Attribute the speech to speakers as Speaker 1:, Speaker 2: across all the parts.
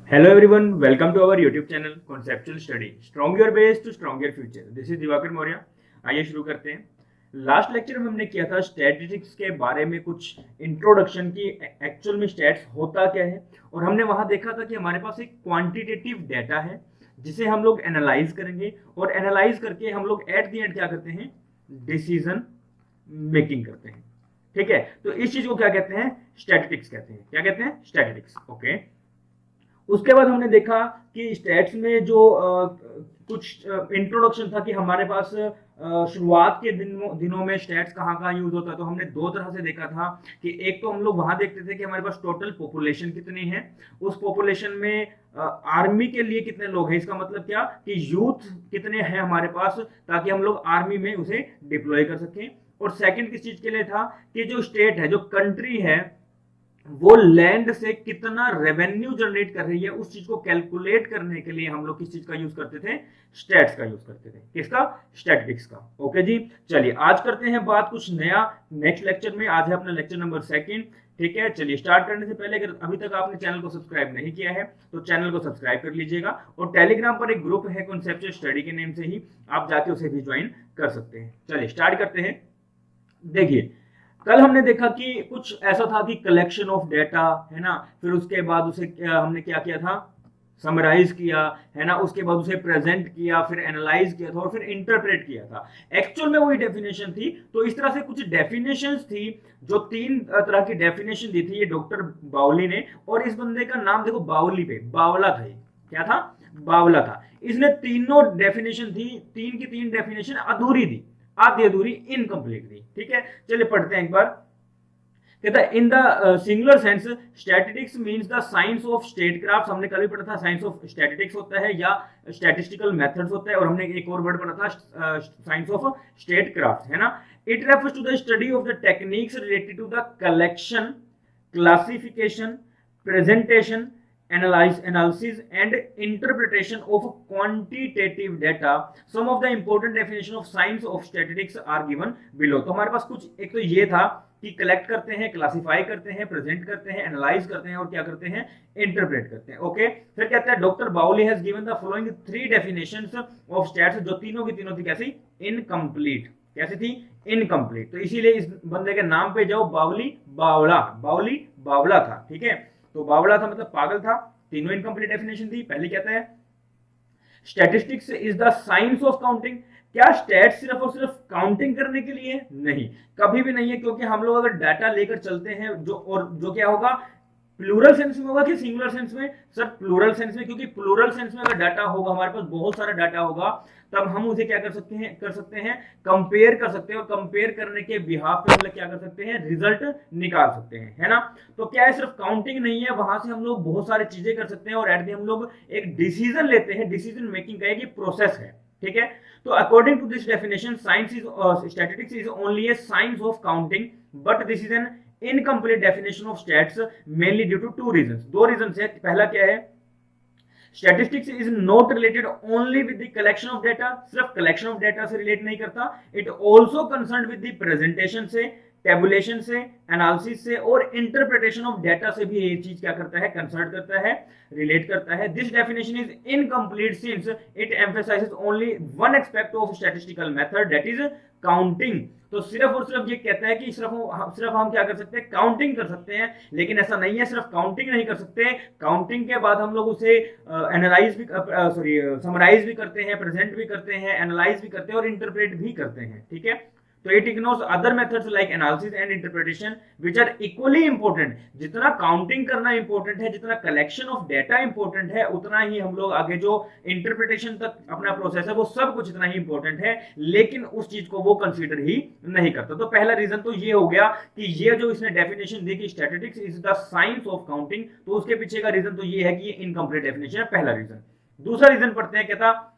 Speaker 1: Hello everyone, welcome to our YouTube channel Conceptual Study. Strong your base to strong your future. This is Diwakar Maurya. आइए शुरू करते हैं। Last lecture में हमने किया था स्टैटिस्टिक्स के बारे में कुछ इंट्रोडक्शन की एक्चुअल में स्टैट्स होता क्या है, और हमने वहां देखा था कि हमारे पास एक क्वांटिटेटिव डेटा है जिसे हम लोग एनालाइज करेंगे, और एनालाइज करके हम लोग एट द एंड क्या करते हैं, डिसीजन मेकिंग करते हैं। ठीक है, तो इस चीज को क्या कहते हैं, स्टैटिस्टिक्स कहते हैं। क्या कहते हैं, स्टैटिस्टिक्स। ओके, उसके बाद हमने देखा कि स्टैट्स में जो कुछ इंट्रोडक्शन था कि हमारे पास शुरुआत के दिनों में स्टैट्स कहाँ कहाँ यूज होता है। तो हमने दो तरह से देखा था कि एक तो हम लोग वहां देखते थे कि हमारे पास टोटल पॉपुलेशन कितनी है, उस पॉपुलेशन में आर्मी के लिए कितने लोग हैं, इसका मतलब क्या कि यूथ कितने हैं हमारे पास, ताकि हम लोग आर्मी में उसे डिप्लॉय कर सकें। और सेकंड किस चीज के लिए था कि जो स्टेट है, जो कंट्री है, वो लैंड से कितना रेवेन्यू जनरेट कर रही है, उस चीज को कैलकुलेट करने के लिए हम लोग किस चीज का यूज करते थे, स्टैट्स का यूज करते थे। किसका, स्टैटिस्टिक्स का। ओके जी, चलिए आज करते हैं बात कुछ नया नेक्स्ट लेक्चर में। आज है अपना लेक्चर नंबर 2। ठीक है, चलिए स्टार्ट करने से पहले अगर अभी तक आपने चैनल को सब्सक्राइब नहीं किया है तो चैनल को सब्सक्राइब कर लीजिएगा, और टेलीग्राम पर एक ग्रुप है कॉन्सेप्चुअल स्टडी के नेम से ही, आप जाके उसे भी ज्वाइन कर सकते हैं। चलिए स्टार्ट करते हैं। देखिए, कल हमने देखा कि कुछ ऐसा था कि कलेक्शन ऑफ डेटा है ना, फिर उसके बाद उसे हमने क्या किया था, समराइज किया है ना, उसके बाद उसे प्रेजेंट किया, फिर एनालाइज किया था, और फिर इंटरप्रेट किया था। एक्चुअल में वही डेफिनेशन थी। तो इस तरह से कुछ डेफिनेशंस थी, जो 3 तरह की डेफिनेशन दी थी ये डॉक्टर बाउली ने। और इस बंदे का नाम देखो, बाउली पे बावला था। ये क्या था, बावला था। इसने तीनों डेफिनेशन थी, 3 की 3 डेफिनेशन अधूरी दी, आधी अधूरी, इनकम्प्लीट दी। ठीक है, चलिए पढ़ते हैं एक बार। कहता है in the singular sense statistics means the science of statecraft. हमने कल भी पढ़ा था साइंस ऑफ स्टैटिस्टिक्स होता है या स्टैटिस्टिकल मेथड्स होता है, और हमने एक और वर्ड पढ़ा था साइंस ऑफ स्टेटक्राफ्ट, है ना। It refers to the study of the techniques related to the collection, classification, presentation, analysis and interpretation of quantitative data. Some of the important definition of science of statistics are given below. तो हमारे पास कुछ, एक तो ये था कि collect करते हैं, क्लासिफाई करते हैं, प्रेजेंट करते हैं, एनालाइज करते हैं, और क्या करते हैं, इंटरप्रेट करते हैं। ओके, फिर कहता है डॉक्टर बाउली has given the following 3 definitions of stats, जो तीनों की तीनों थी कैसी, इनकम्प्लीट। कैसी थी, इनकम्प्लीट। तो इसीलिए इस बंदे के नाम पे जाओ, बाउली बावला, बाउली बावला था। ठीक है, तो बावला था मतलब पागल था। तीनों इनकम्प्लीट डेफिनेशन थी। पहली कहता है statistics is the science of counting. क्या स्टैट्स सिर्फ और सिर्फ काउंटिंग करने के लिए? नहीं, कभी भी नहीं है, क्योंकि हम लोग अगर डाटा लेकर चलते हैं जो क्या होगा, प्लूरल सेंस में होगा कि सिंगुलर सेंस में? सर प्लूरल सेंस में, क्योंकि प्लूरल सेंस में अगर डाटा होगा, हमारे पास बहुत सारा डाटा होगा, तब हम उसे क्या कर सकते हैं, कंपेयर कर सकते हैं, और कंपेयर करने के बिहाफ पे हम लोग क्या कर सकते हैं, रिजल्ट निकाल सकते हैं, है ना। तो क्या है, सिर्फ काउंटिंग नहीं है, वहां से हम लोग बहुत सारी चीजें कर सकते हैं, और एट द हम लोग एक डिसीजन लेते हैं। डिसीजन मेकिंग का एक प्रोसेस है। ठीक है, तो according to this definition science is statistics is only a science of counting, but this is an incomplete definition of stats mainly due to 2 reasons. 2 reasons है। पहला क्या है, statistics is not related only with the collection of data, सिर्फ collection of data से relate नहीं करता, it also concern with the presentation से, tabulation से, एनालिसिस से, और इंटरप्रिटेशन ऑफ डेटा से भी ये चीज क्या करता है, कंसर्न करता है, रिलेट करता है। This definition is incomplete since it emphasises only one aspect of statistical method, that is counting. तो सिर्फ और सिर्फ ये कहता है कि सिर्फ हम क्या कर सकते हैं, काउंटिंग कर सकते हैं, लेकिन ऐसा नहीं है, सिर्फ काउंटिंग नहीं कर सकते। काउंटिंग के बाद हम लोग उसे एनालाइज भी समराइज भी करते हैं, प्रेजेंट भी करते हैं, एनालाइज भी करते हैं, और इंटरप्रेट भी करते हैं। ठीक है, तो it ignores other methods like analysis and interpretation which are equally important. जितना काउंटिंग करना इंपॉर्टेंट है, जितना कलेक्शन ऑफ डेटा इंपॉर्टेंट है, उतना ही हम लोग आगे जो इंटरप्रिटेशन तक अपना प्रोसेस है, वो सब कुछ इतना ही इंपॉर्टेंट है, लेकिन उस चीज को वो कंसीडर ही नहीं करता। तो पहला रीजन तो ये हो गया कि ये जो इसने डेफिनेशन दी कि statistics is the science of counting, तो उसके पीछे का रीजन तो ये है कि ये इनकम्प्लीट डेफिनेशन है, पहला रीजन। दूसरा रीजन पढ़ते हैं, कहता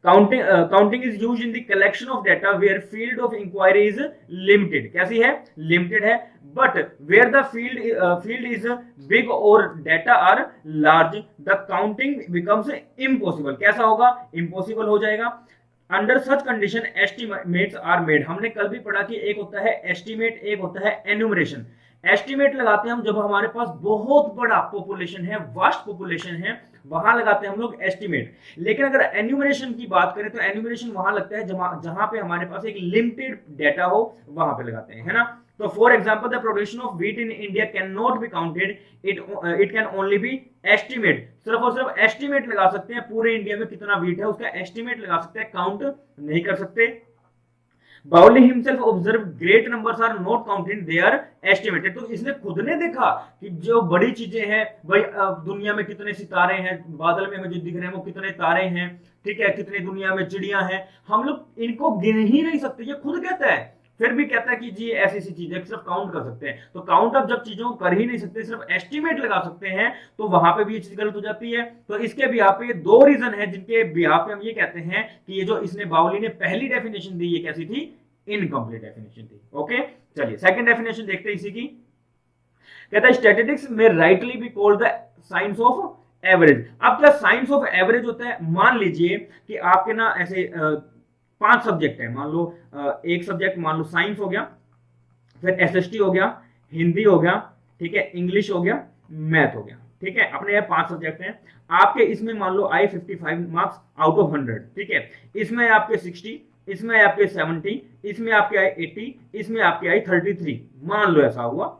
Speaker 1: counting is used in the collection of data where field of inquiry is limited. कैसी है, limited है, but where the field is big or data are large, the counting becomes impossible. कैसा होगा, impossible हो जाएगा। Under such condition estimates are made. हमने कल भी पढ़ा कि एक होता है एस्टिमेट, एक होता है एन्यूमरेशन। एस्टिमेट लगाते हैं हम जब हमारे पास बहुत बड़ा पॉपुलेशन है, वास्ट पॉपुलेशन है, वहां लगाते हैं हम लोग एस्टिमेट। लेकिन अगर एन्यूमरेशन की बात करें तो एन्यूमरेशन वहां लगता है जहां पे हमारे पास एक लिमिटेड डेटा हो, वहां पे लगाते हैं, है ना। तो for example the production of wheat in India can not be counted, it can only be estimate. सिर्फ और सिर्फ एस्टिमेट लगा सकते हैं, पूरे इंडिया में कितना व्हीट है उसका एस्टिमेट लगा सकते हैं, काउंट नहीं कर सकते। Bowley himself observe great numbers are not counted, they are estimated. तो इसने खुद ने देखा कि जो बड़ी चीजें हैं भाई, दुनिया में कितने सितारे हैं, बादल में हमें जो दिख रहे हैं वो कितने तारे हैं, ठीक है, कितनी दुनिया में चिड़ियां हैं, हम लोग इनको गिन ही नहीं सकते, ये खुद कहता है। फिर भी कहता है कि जी ऐसी सी चीजें सिर्फ काउंट कर सकते हैं। तो काउंट अप जब चीजों को कर ही नहीं सकते, सिर्फ एस्टिमेट लगा सकते हैं, तो वहां पे भी ये चीज गलत हो जाती है। तो इसके बिहाफ पे दो रीजन है जिनके बिहाफ पे हम ये कहते हैं कि ये जो इसने बाउली ने पहली डेफिनेशन दी, ये कैसी थी, इनकम्प्लीट डेफिनेशन थी। ओके, चलिए सेकंड डेफिनेशन देखते हैं इसी की। कहता है स्टैटिस्टिक्स में rightly be called the science of average. अब क्या साइंस ऑफ एवरेज होता है, मान लीजिए कि आपके ना ऐसे 5 सब्जेक्ट है, मान लो एक सब्जेक्ट मान लो साइंस हो गया, फिर एसएसटी हो गया, हिंदी हो गया, ठीक है, इंग्लिश हो गया, मैथ हो गया, ठीक है, अपने 5 सब्जेक्ट हैं आपके। इसमें मान लो आई 55 मार्क्स आउट ऑफ 100, ठीक है, इसमें आपके 60, इसमें आपके 70, इसमें आपके आए 80, इसमें आपके आई 33, मान लो ऐसा हुआ।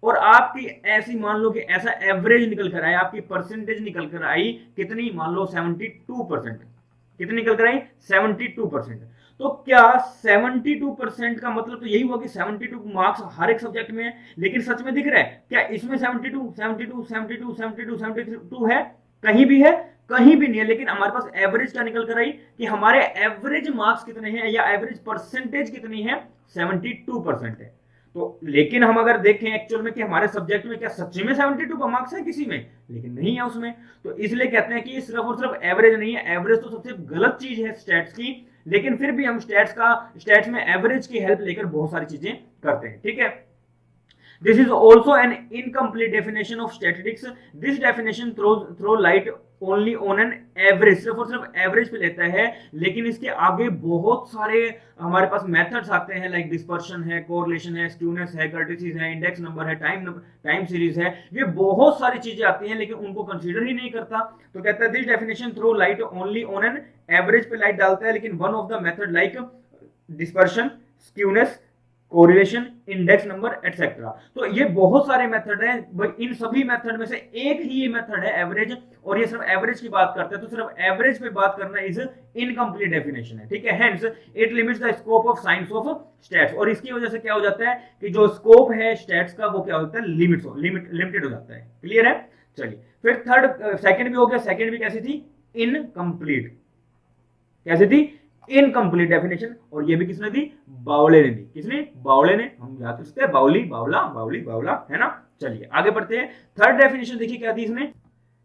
Speaker 1: और आपकी ऐसी मान लो कि ऐसा एवरेज निकल कर आया, आपकी परसेंटेज निकल कर आई कितनी, मान लो 72%। कितनी निकल कर आई, 72%। तो क्या 72% का मतलब तो यही हुआ कि 72 मार्क्स हर एक सब्जेक्ट में है, लेकिन सच में दिख रहा है क्या इसमें 72, 72, 72, 72, 72 है? कहीं भी है? कहीं भी नहीं है। लेकिन हमारे पास एवरेज क्या निकल कर आई कि हमारे एवरेज मार्क्स कितने हैं या एवरेज परसेंटेज कितनी है, 72% है। तो लेकिन हम अगर देखें एक्चुअल में कि हमारे सब्जेक्ट में क्या सच्ची में 72 मार्क्स है किसी में, लेकिन नहीं है उसमें। तो इसलिए कहते हैं कि ये सिर्फ और सिर्फ एवरेज नहीं है, एवरेज तो सबसे गलत चीज है स्टैट्स की, लेकिन फिर भी हम स्टैट्स में एवरेज की हेल्प लेकर बहुत सारी चीजें करते हैं, ठीक है। This is also an incomplete definition of statistics. This definition throw light only on an average, सिर्फ और सिर्फ एवरेज पे लेता है, लेकिन इसके आगे बहुत सारे हमारे पास मेथड्स आते हैं, लाइक डिस्पर्शन है, कोरिलेशन है, स्क्यूनेस है, कर्टिसिस है, इंडेक्स नंबर है, टाइम सीरीज है, ये बहुत सारी चीजें आती हैं, लेकिन उनको कंसीडर ही नहीं करता। तो कहता है this definition throw light only on an average पे लाइट डालता है, लेकिन one of the method like dispersion, skewness, correlation, index number etcetera. तो ये बहुत सारे मेथड हैं भाई, इन सभी मेथड में से एक ही ये मेथड है एवरेज, और ये सिर्फ एवरेज की बात करते हैं, तो सिर्फ एवरेज पे बात करना इज इनकम्प्लीट डेफिनेशन है, ठीक है। Hence it limits the scope of science of stats, और इसकी वजह से क्या हो जाता है कि जो स्कोप है स्टैट्स का वो क्या होता है, लिमिटेड हो जाता है। क्लियर है? चलिए फिर थर्ड, सेकंड भी हो गया। सेकंड भी कैसी थी, इनकम्प्लीट। कैसी थी, इनकम्प्लीट डेफिनेशन, और ये भी किसने दी, बावले ने दी। किसने, बावले ने। हम याद कर सकते हैं बावली, बावला, बावली, बावला, है ना। चलिए आगे बढ़ते हैं। थर्ड डेफिनेशन देखिए क्या दी इसने,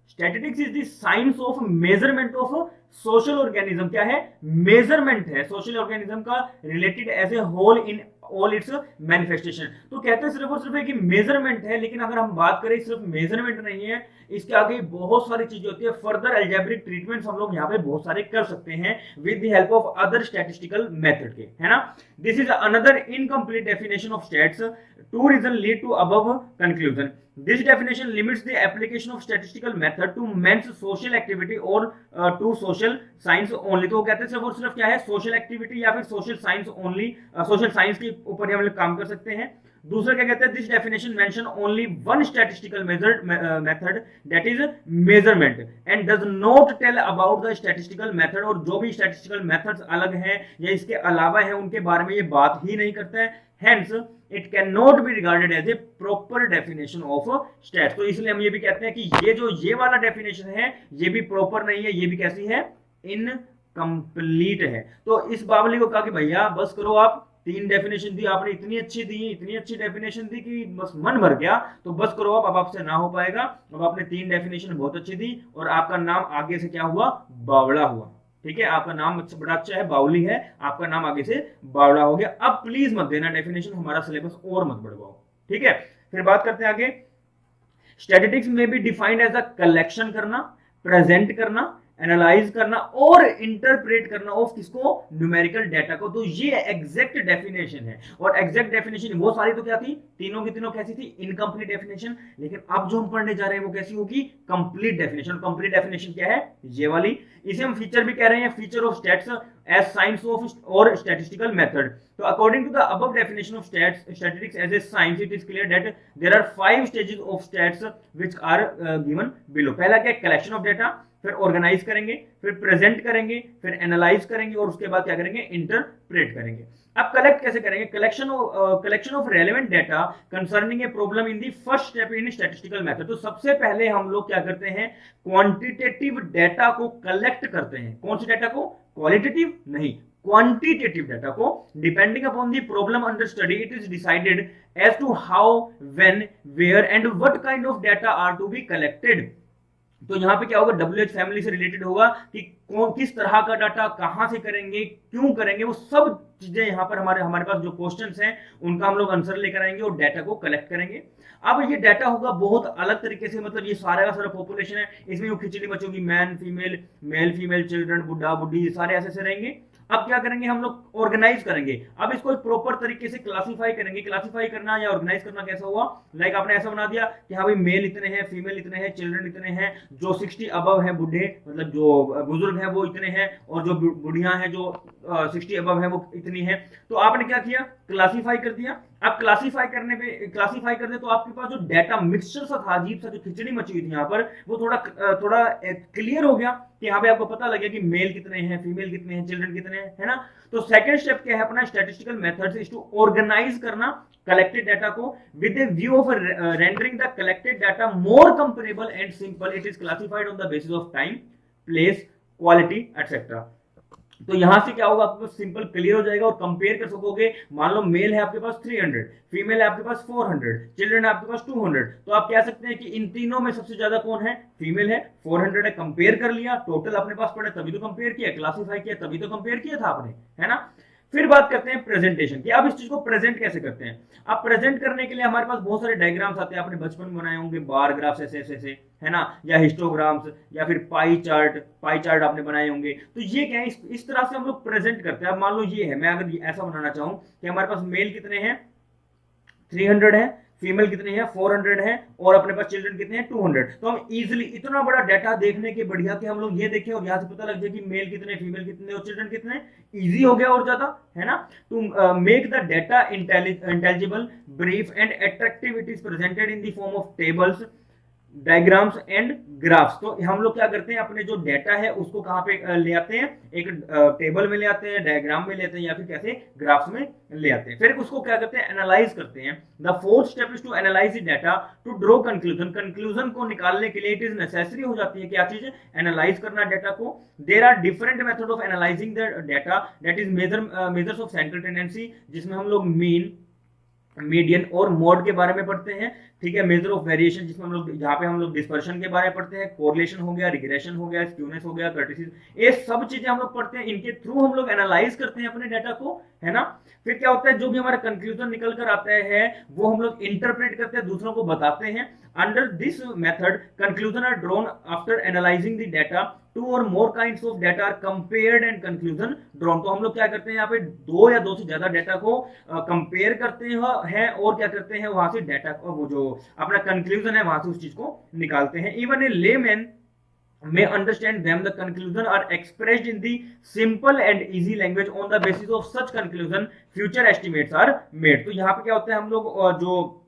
Speaker 1: statistics is the science of measurement of social organism. क्या है, मेजरमेंट है सोशल ऑर्गेनिज्म का, related as a whole in all its manifestation. तो कहते हैं सिर्फ और सिर्फ एक मेजरमेंट है, लेकिन अगर हम बात करें सिर्फ मेजरमेंट नहीं है, इसके आगे बहुत सारी चीजें होती है। फर्दर एल्जेब्रिक ट्रीटमेंट्स हम लोग यहाँ पे बहुत सारे कर सकते हैं with the help of other statistical method के, है ना। This is another incomplete definition of stats. Two reason lead to above conclusion. This definition limits the application of statistical method to men's social activity or to social science only। तो वो कहते हैं सिर्फ और सिर्फ क्या है, सोशल एक्टिविटी या फिर social science only, social science के ऊपर हम लोग काम कर सकते हैं। दूसरा क्या कहते हैं, this definition mention only one statistical method that is measurement and does not tell about the statistical method. और जो भी स्टैटिस्टिकल मेथड्स अलग हैं या इसके अलावा है उनके बारे में ये बात ही नहीं करता है। Hence it can not be regarded as a proper definition of stats. तो इसलिए हम ये भी कहते हैं कि ये वाला डेफिनेशन है ये भी प्रॉपर नहीं है, ये भी कैसी है, इनकम्प्लीट है। तो इस बावली को कहा कि भैया बस करो, आप 3 डेफिनेशन दी आपने, इतनी अच्छी दी, इतनी अच्छी डेफिनेशन दी कि बस मन भर गया, तो बस करो अब आपसे ना हो पाएगा। अब आपने 3 डेफिनेशन बहुत अच्छी दी और आपका नाम आगे से क्या हुआ, बावड़ा हुआ, ठीक है। आपका नाम बड़ा अच्छा है, बावली है, आपका नाम आगे से बावड़ा हो गया। अब प्लीज मत देना डेफिनेशन, हमारा सिलेबस और मत बढ़वाओ, ठीक है। फिर बात करते हैं आगे। स्टैटिस्टिक्स में भी डिफाइंड एज अ कलेक्शन करना, प्रेजेंट करना, एनालाइज करना और इंटरप्रेट करना ऑफ किसको, न्यूमेरिकल डाटा को। तो ये एग्जैक्ट डेफिनेशन है। और एग्जैक्ट डेफिनेशन वो सारी तो क्या थी, तीनों की तीनों कैसी थी, इनकम्प्लीट डेफिनेशन। लेकिन अब जो हम पढ़ने जा रहे हैं वो कैसी होगी, कंप्लीट डेफिनेशन। कंप्लीट डेफिनेशन क्या है, ये वाली। इसे हम फीचर भी कह रहे हैं, feature of stats as science of और स्टैटिस्टिकल मेथड। तो according to the above definition of statistics as a science, it is clear that there are 5 stages of stats which are given below. पहला क्या, collection of data, फिर organise करेंगे, फिर present करेंगे, फिर analyse करेंगे और उसके बाद क्या करेंगे, इंटरप्रेट करेंगे। अब कलेक्ट कैसे करेंगे, collection of relevant data concerning a problem in the first step in statistical method. तो सबसे पहले हम लोग क्या करते हैं, क्वांटिटेटिव डाटा को कलेक्ट करते हैं। कौन सी डाटा को, क्वालिटेटिव नहीं, क्वांटिटेटिव डाटा को। Depending upon the problem under study, it is decided as to how, when, where and what kind of data are to be collected. तो यहाँ पे क्या होगा, WH फैमिली से रिलेटेड होगा कि कौन किस तरह का डाटा कहां से करेंगे, क्यों करेंगे, वो सब चीजें यहाँ पर हमारे पास जो क्वेश्चंस हैं उनका हम लोग आंसर लेकर आएंगे और डाटा को कलेक्ट करेंगे। अब ये डाटा होगा बहुत अलग तरीके से, मतलब ये सारा का सारा पॉपुलेशन है, इसमें वो खिचड़ी मचोगी, man female, male female, children, बुढ़ा बुढ़ी, सारे ऐसे रहेंगे। अब क्या करेंगे, हम लोग ऑर्गेनाइज करेंगे। अब इसको एक प्रॉपर तरीके से क्लासिफाई करेंगे। क्लासिफाई करना या ऑर्गेनाइज करना कैसा हुआ, लाइक आपने ऐसा बना दिया कि हाँ भाई मेल इतने हैं, फीमेल इतने हैं, चिल्ड्रन इतने हैं, जो 60 अबव है बूढ़े, मतलब जो बुजुर्ग हैं वो इतने हैं, और जो बुढ़िया हैं जो 60 अबव है वो इतनी है। तो आपने क्या किया, क्लासिफाई कर दिया। अब क्लासिफाई कर दे तो आपके पास जो डाटा मिक्सचर सा था, अजीब सा जो खिचड़ी मची हुई थी यहाँ पर, वो थोड़ा क्लियर हो गया कि यहाँ पे आपको पता लगे कि मेल कितने हैं, फीमेल कितने हैं, चिल्ड्रन कितने हैं, है ना। तो सेकंड स्टेप क्या है अपना, statistical methods is to organise करना कलेक्टेड डाटा को with a view of rendering the collected data more comparable and simple. It is classified on the basis of time, place, quality etcetera. तो यहां से क्या होगा, आपको सिंपल क्लियर हो जाएगा और कंपेयर कर सकोगे। मान लो मेल है आपके पास 300, फीमेल है आपके पास 400, चिल्ड्रन है आपके पास 200, तो आप कह सकते हैं कि इन तीनों में सबसे ज्यादा कौन है, फीमेल है, 400 है। कंपेयर कर लिया, टोटल अपने पास पड़ा तभी तो कंपेयर किया, क्लासिफाई किया तभी तो कंपेयर किया था आपने, है ना। फिर बात करते हैं प्रेजेंटेशन की। अब इस चीज को प्रेजेंट कैसे करते हैं। अब प्रेजेंट करने के लिए हमारे पास बहुत सारे डायग्राम्स आते हैं, आपने बचपन में बनाए होंगे, बार ग्राफ्स ऐसे, है ना, या हिस्टोग्राम्स, या फिर पाई चार्ट आपने बनाए होंगे। तो ये क्या है, इस तरह से हम लोग प्रेजेंट करते हैं। अब मान लो ये है, मैं अगर ऐसा बनाना चाहूं कि हमारे पास मेल कितने हैं, 300 है, फीमेल कितनी है, 400 है, और अपने पास चिल्ड्रन कितने हैं, 200। तो हम इजीली इतना बड़ा डाटा देखने के बढ़िया कि हम लोग ये देखें और यहाँ से पता लग जाए कि मेल कितने, फीमेल कितने और चिल्ड्रन कितने, इजी हो गया और ज्यादा, है ना। To make the data intelligible, brief and attractive, it is presented in the form of tables, diagrams and graphs. तो हम लोग क्या करते हैं, अपने जो डाटा है उसको कहां पे ले आते हैं, एक टेबल में ले आते हैं, डायग्राम में ले आते हैं, या फिर कैसे ग्राफ्स में ले आते हैं। फिर उसको क्या करते हैं, एनालाइज करते हैं। The fourth step is to analyse the data to draw conclusion. Conclusion को निकालने के लिए इट इज नेसेसरी हो जाती है क्या चीज, एनालाइज करना डाटा को। There are different method of analysing the data, that is measures of central tendency, जिसमें हम लोग मीन, मीडियन और मोड के बारे में पढ़ते हैं, ठीक है। मेजर ऑफ वेरिएशन, जिसमें हम लोग जहाँ पे हम लोग डिस्पर्शन के बारे में पढ़ते हैं, कोरिलेशन हो गया, रिग्रेशन हो गया, स्क्यूनेस हो गया, कर्टिसिस, ये सब चीजें हम लोग पढ़ते हैं। इनके थ्रू हम लोग एनालाइज करते हैं अपने डाटा को, है ना। फिर क्या होता है, जो भी हमारा कंक्लूजन निकल कर आता है वो हम लोग इंटरप्रेट करते हैं, दूसरों को बताते हैं। Under this method conclusion are drawn after analysing the data, two or more kinds of data are compared and conclusion drawn. तो हम लोग क्या करते हैं, यहाँ पे दो या दो से ज्यादा डाटा को कंपेयर करते हैं और क्या करते हैं, वहां से डाटा को, वो जो अपना कंक्लूजन है वहां से उस चीज को निकालते हैं। Even a layman may understand them. The conclusion are expressed in the simple and easy language. On the basis of such conclusion, future estimates are made. तो यहाँ पे क्या होता है, हम लोग जो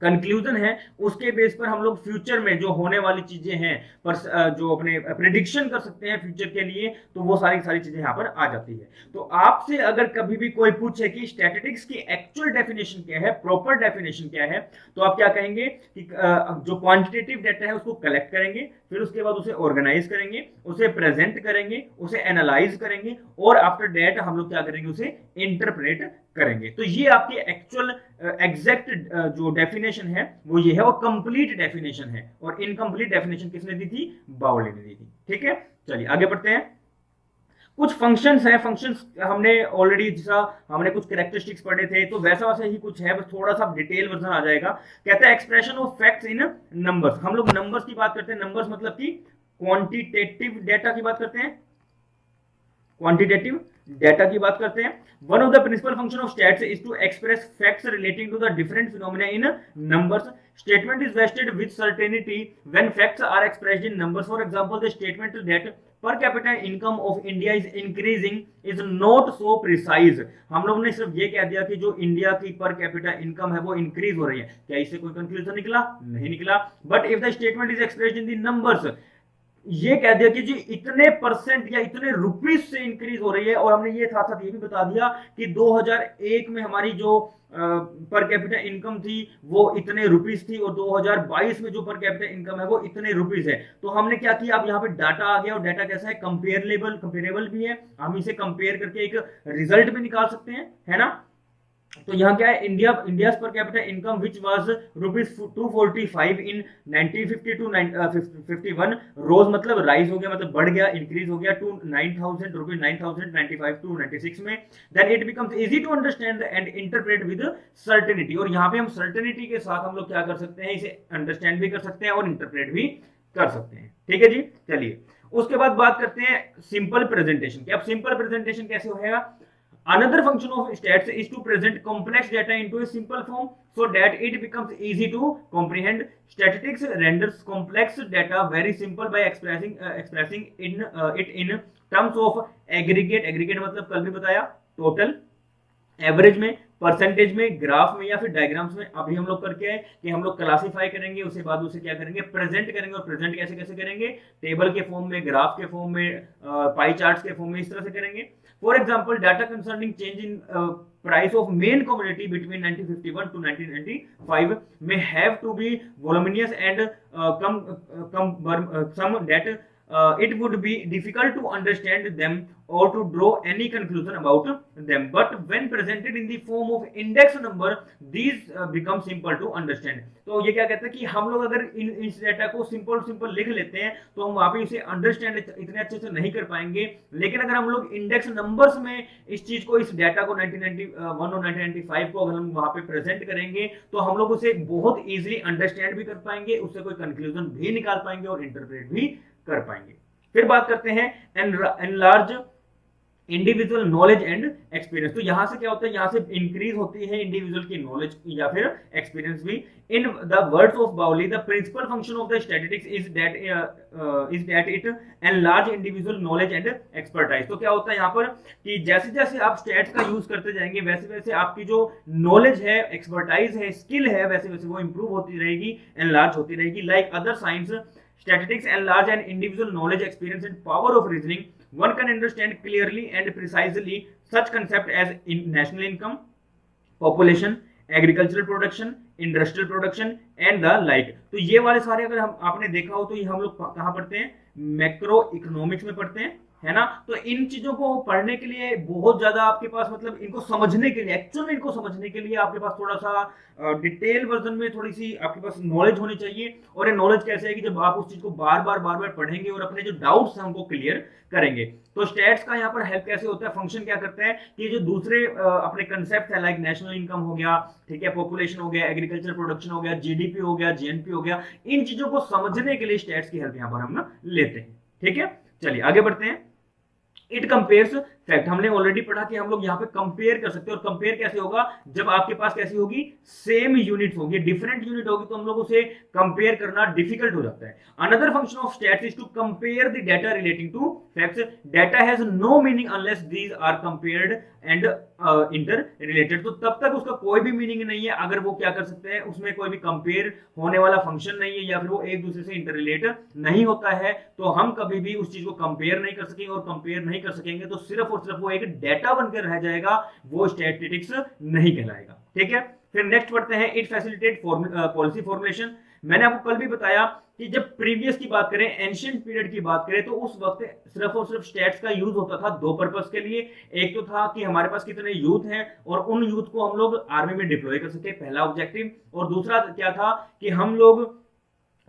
Speaker 1: कंक्लूजन है उसके बेस पर हम लोग फ्यूचर में जो होने वाली चीजें हैं पर जो अपने प्रेडिक्शन कर सकते हैं फ्यूचर के लिए, तो वो सारी चीजें यहाँ पर आ जाती है। तो आपसे अगर कभी भी कोई पूछे कि स्टैटिस्टिक्स की एक्चुअल डेफिनेशन क्या है, प्रॉपर डेफिनेशन क्या है, तो आप क्या कहेंगे कि जो क्वांटिटेटिव डाटा है उसको कलेक्ट करेंगे, फिर उसके बाद उसे ऑर्गेनाइज करेंगे, उसे प्रेजेंट करेंगे, उसे एनालाइज करेंगे, और आफ्टर दैट हम लोग क्या करेंगे, उसे इंटरप्रेट करेंगे। तो ये आपकी एक्चुअल एग्जैक्ट जो डेफिनेशन है वो ये है, और कंप्लीट डेफिनेशन है। और इनकम्प्लीट डेफिनेशन किसने दी थी, बाउली ने दी थी, ठीक है। चलिए आगे बढ़ते हैं। कुछ फंक्शंस हैं, फंक्शंस हमने ऑलरेडी, जैसा हमने कुछ कैरेक्टरिस्टिक्स पढ़े थे तो वैसा ही कुछ है, बस थोड़ा सा डिटेल वर्जन आ जाएगा। कहता है expression of facts in numbers. हम लोग नंबर्स की बात करते हैं, नंबर्स मतलब कि क्वांटिटेटिव डेटा की बात करते हैं, क्वांटिटेटिव डेटा की बात करते हैं। One of the principal function of stats is to express facts relating to the different phenomena in numbers. Statement is vested with certainty when facts are expressed in numbers. For example the statement that per capita income of India is increasing is not so precise. हम लोगों ने सिर्फ ये कह दिया कि जो India की पर कैपिटा इनकम है वो इंक्रीज हो रही है, क्या इससे कोई कंक्लूजन निकला? नहीं निकला। But if the statement is expressed in the numbers, ये कह दिया कि जी इतने परसेंट या इतने रुपीस से इंक्रीज हो रही है, और हमने ये साथ साथ ये भी बता दिया कि 2001 में हमारी जो पर कैपिटा इनकम थी वो इतने रुपीस थी, और 2022 में जो पर कैपिटा इनकम है वो इतने रुपीस है। तो हमने क्या किया, अब यहाँ पे डाटा आ गया, और डाटा कैसा है? कंपेरेबल भी है, हम इसे कंपेयर करके एक रिजल्ट भी निकाल सकते हैं, है ना। तो यहाँ क्या है, India per capita income which was rupees 245 in 1950 to 51 rose, मतलब राइज हो गया, मतलब बढ़ गया, इंक्रीज हो गया टू 9000 रुपीज 9095 टू 96 में। Then it becomes easy to understand and interpret with certainty. और यहाँ पे हम सर्टेनिटी के साथ हम लोग क्या कर सकते हैं, इसे अंडरस्टैंड भी कर सकते हैं और इंटरप्रेट भी कर सकते हैं। ठीक है जी, चलिए उसके बाद बात करते हैं सिंपल प्रेजेंटेशन की। अब सिंपल प्रेजेंटेशन कैसे होगा? Another function of stats is to present complex data into a simple form so that it becomes easy to comprehend. Statistics renders complex data very simple by expressing it in terms of aggregate मतलब कल भी बताया, total, average में, percentage में, graph में या फिर diagrams में। अभी हम लोग करके आए कि हम लोग क्लासिफाई करेंगे, उसके बाद उसे क्या करेंगे, प्रेजेंट करेंगे। और प्रेजेंट कैसे कैसे करेंगे? टेबल के फॉर्म में, ग्राफ के फॉर्म में, पाई चार्ट्स के फॉर्म में, इस तरह से करेंगे। For example data concerning change in price of main commodity between 1951 to 1995 may have to be voluminous and some that it would be difficult to understand them or to draw any conclusion about them, but when presented in the form of index number these become simple to understand। तो ये क्या कहता है कि हम लोग अगर इस डेटा को सिंपल लिख लेते हैं तो हम वहां पे इसे अंडरस्टैंड इतने अच्छे से नहीं कर पाएंगे, लेकिन अगर हम लोग इंडेक्स नंबर्स में इस चीज को, इस डेटा को 1991 और 1995 को अगर हम वहां पे प्रेजेंट करेंगे तो हम लोग उसे बहुत इजीली अंडरस्टैंड भी कर पाएंगे, उससे कोई कंक्लूजन भी निकाल पाएंगे और इंटरप्रेट भी कर पाएंगे। फिर बात करते हैं enlarge individual knowledge and experience. तो यहां से क्या होता है, यहां से इंक्रीज होती है इंडिविजुअल की नॉलेज या फिर एक्सपीरियंस भी। In the words of Bowley the principal function of the statistics is that it enlarge individual knowledge and expertise. तो क्या होता है यहाँ पर कि जैसे जैसे आप स्टैट्स का यूज करते जाएंगे वैसे वैसे आपकी जो नॉलेज है, एक्सपर्टाइज है, स्किल है, वैसे वैसे वो इंप्रूव होती रहेगी, एनलार्ज होती रहेगी। Like other science, statistics enlarge an individual knowledge, experience and power of reasoning. One can understand clearly and precisely such concepts as national income, population, agricultural production, industrial production and the like। तो ये वाले सारे अगर हम आपने देखा हो तो ये हम लोग कहाँ पढ़ते हैं? मैक्रो इकोनॉमिक्स में पढ़ते हैं, है ना। तो इन चीजों को पढ़ने के लिए बहुत ज्यादा आपके पास, मतलब इनको समझने के लिए, एक्चुअल में इनको समझने के लिए आपके पास थोड़ा सा डिटेल वर्जन में थोड़ी सी आपके पास नॉलेज होनी चाहिए। और ये नॉलेज कैसे है कि जब आप उस चीज को बार बार पढ़ेंगे और अपने जो डाउट्स हैं उनको क्लियर करेंगे। तो स्टैट्स का यहाँ पर हेल्प कैसे होता है, फंक्शन क्या करता है कि जो दूसरे अपने कंसेप्ट है, लाइक नेशनल इनकम हो गया, ठीक है, पॉपुलेशन हो गया, एग्रीकल्चर प्रोडक्शन हो गया, जीडीपी हो गया, जीएनपी हो गया, इन चीजों को समझने के लिए स्टैट्स की हेल्प यहाँ पर हम लेते हैं। ठीक है, चलिए आगे बढ़ते हैं। इट कंपेयर्स फैक्ट, हमने ऑलरेडी पढ़ा कि हम लोग यहाँ पे कंपेयर कर सकते हैं। और कंपेयर कैसे होगा, जब आपके पास कैसी होगी, सेम यूनिट होगी, डिफरेंट यूनिट होगी तो हम लोग उसे कंपेयर करना डिफिकल्ट हो जाता है। Another function of stats is to compare the data relating to facts. Data has no meaning unless these are compared and inter related. तो तब तक उसका कोई भी मीनिंग नहीं है अगर वो क्या कर सकते हैं, उसमें कोई भी कंपेयर होने वाला फंक्शन नहीं है या फिर वो एक दूसरे से इंटर रिलेट नहीं होता है, तो हम कभी भी उस चीज को कंपेयर नहीं कर सकेंगे। और कंपेयर नहीं कर सकेंगे तो सिर्फ और सिर्फ वो एक डेटा बनकर रह जाएगा, वो स्टैटिस्टिक्स नहीं कहलाएगा। ठीक है, फिर नेक्स्ट पढ़ते हैं। It facilitate policy formulation. मैंने आपको कल भी बताया कि जब प्रीवियस की बात करें, एंशिएंट पीरियड की बात करें, तो उस वक्त सिर्फ और सिर्फ स्टैट्स का यूज होता था दो पर्पस के लिए। एक तो था कि हमारे पास कितने यूथ हैं और उन यूथ को हम लोग आर्मी में डिप्लॉय कर सके, पहला ऑब्जेक्टिव। और दूसरा क्या था कि हम लोग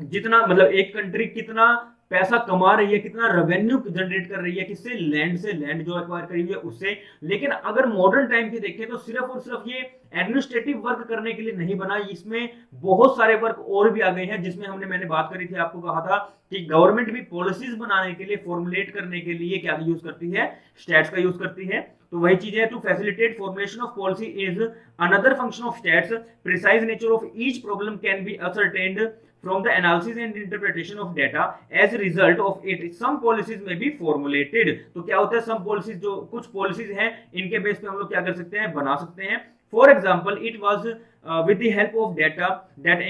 Speaker 1: जितना, मतलब एक कंट्री कितना पैसा कमा रही है, कितना रेवेन्यू जनरेट कर रही है, किससे, लैंड से, लैंड जो एक्वायर करी हुई है उससे। लेकिन अगर मॉडर्न टाइम की देखें तो सिर्फ और सिर्फ ये एडमिनिस्ट्रेटिव वर्क करने के लिए नहीं बना, इसमें बहुत सारे वर्क और भी आ गए हैं, जिसमें मैंने बात करी थी, आपको कहा था कि गवर्नमेंट भी पॉलिसीज बनाने के लिए, फॉर्मुलेट करने के लिए क्या यूज करती है, स्टैट्स का यूज करती है। तो वही चीज है, to facilitate formulation of policy is another function of stats. Precise nature of each problem can be ascertained from the analysis and interpretation of data as a result of it some policies may be formulated। तो क्या होता है, some policies, जो कुछ policies हैं इनके base पे हम लोग क्या कर सकते हैं, बना सकते हैं। For example, it was with the help of data that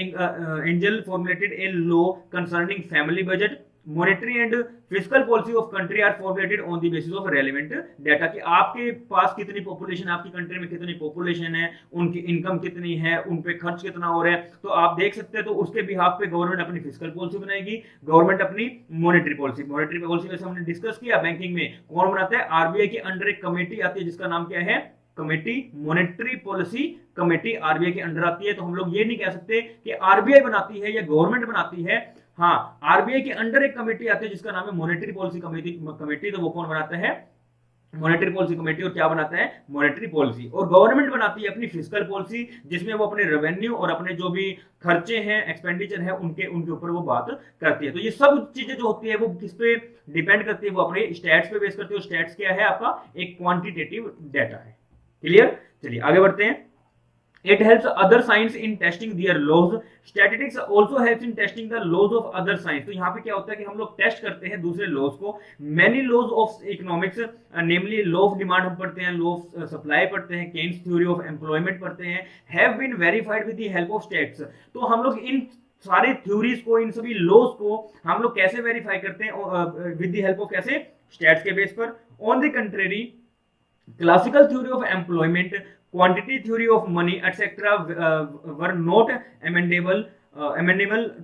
Speaker 1: Angel formulated a law concerning family budget, monetary and fiscal policy of country are formulated on the basis of relevant data। कि आपके पास कितनी population, आपकी country में कितनी population है, उनकी income कितनी है, उन पे खर्च कितना हो रहा है, तो आप देख सकते हैं। तो उसके बिहाफ पे गवर्नमेंट अपनी फिस्कल पॉलिसी बनाएगी, गवर्नमेंट अपनी मॉनेटरी पॉलिसी वैसे हमने डिस्कस किया, बैंकिंग में कौन बनाता है, आरबीआई के अंडर एक कमेटी आती है जिसका नाम क्या है, committee, monetary policy committee RBI के अंडर आती है। तो हम लोग ये नहीं कह सकते कि आरबीआई बनाती है या गवर्नमेंट बनाती है, हाँ आरबीआई के अंडर एक कमेटी आती है जिसका नाम है मॉनेटरी पॉलिसी कमेटी। तो वो कौन बनाता है, मॉनेटरी पॉलिसी कमेटी, और क्या बनाता है, मॉनेटरी पॉलिसी। और गवर्नमेंट बनाती है अपनी फिस्कल पॉलिसी, जिसमें वो अपने रेवेन्यू और अपने जो भी खर्चे हैं, एक्सपेंडिचर है, उनके ऊपर वो बात करती है। तो ये सब चीजें जो होती है वो किस पे डिपेंड करती है, वो अपने स्टैट्स पे बेस करती है। स्टैट्स क्या है, आपका एक क्वांटिटेटिव डाटा है। क्लियर, चलिए आगे बढ़ते हैं। It helps other science in testing their laws. Statistics also helps in testing the laws of other science। तो यहाँ पे क्या होता है कि हम लोग टेस्ट करते हैं दूसरे लॉज को। Many laws of economics, namely law of demand हम पढ़ते हैं, law of supply पढ़ते हैं, Keynes theory of employment पढ़ते हैं, have been verified with the help of stats। तो हम लोग इन सारे थ्योरीज को, इन सभी लॉज को हम लोग कैसे वेरीफाई करते हैं, विद द हेल्प ऑफ कैसे, स्टैट्स के बेस पर। On the contrary, classical theory of employment, quantity theory of money, etc. Were not amendable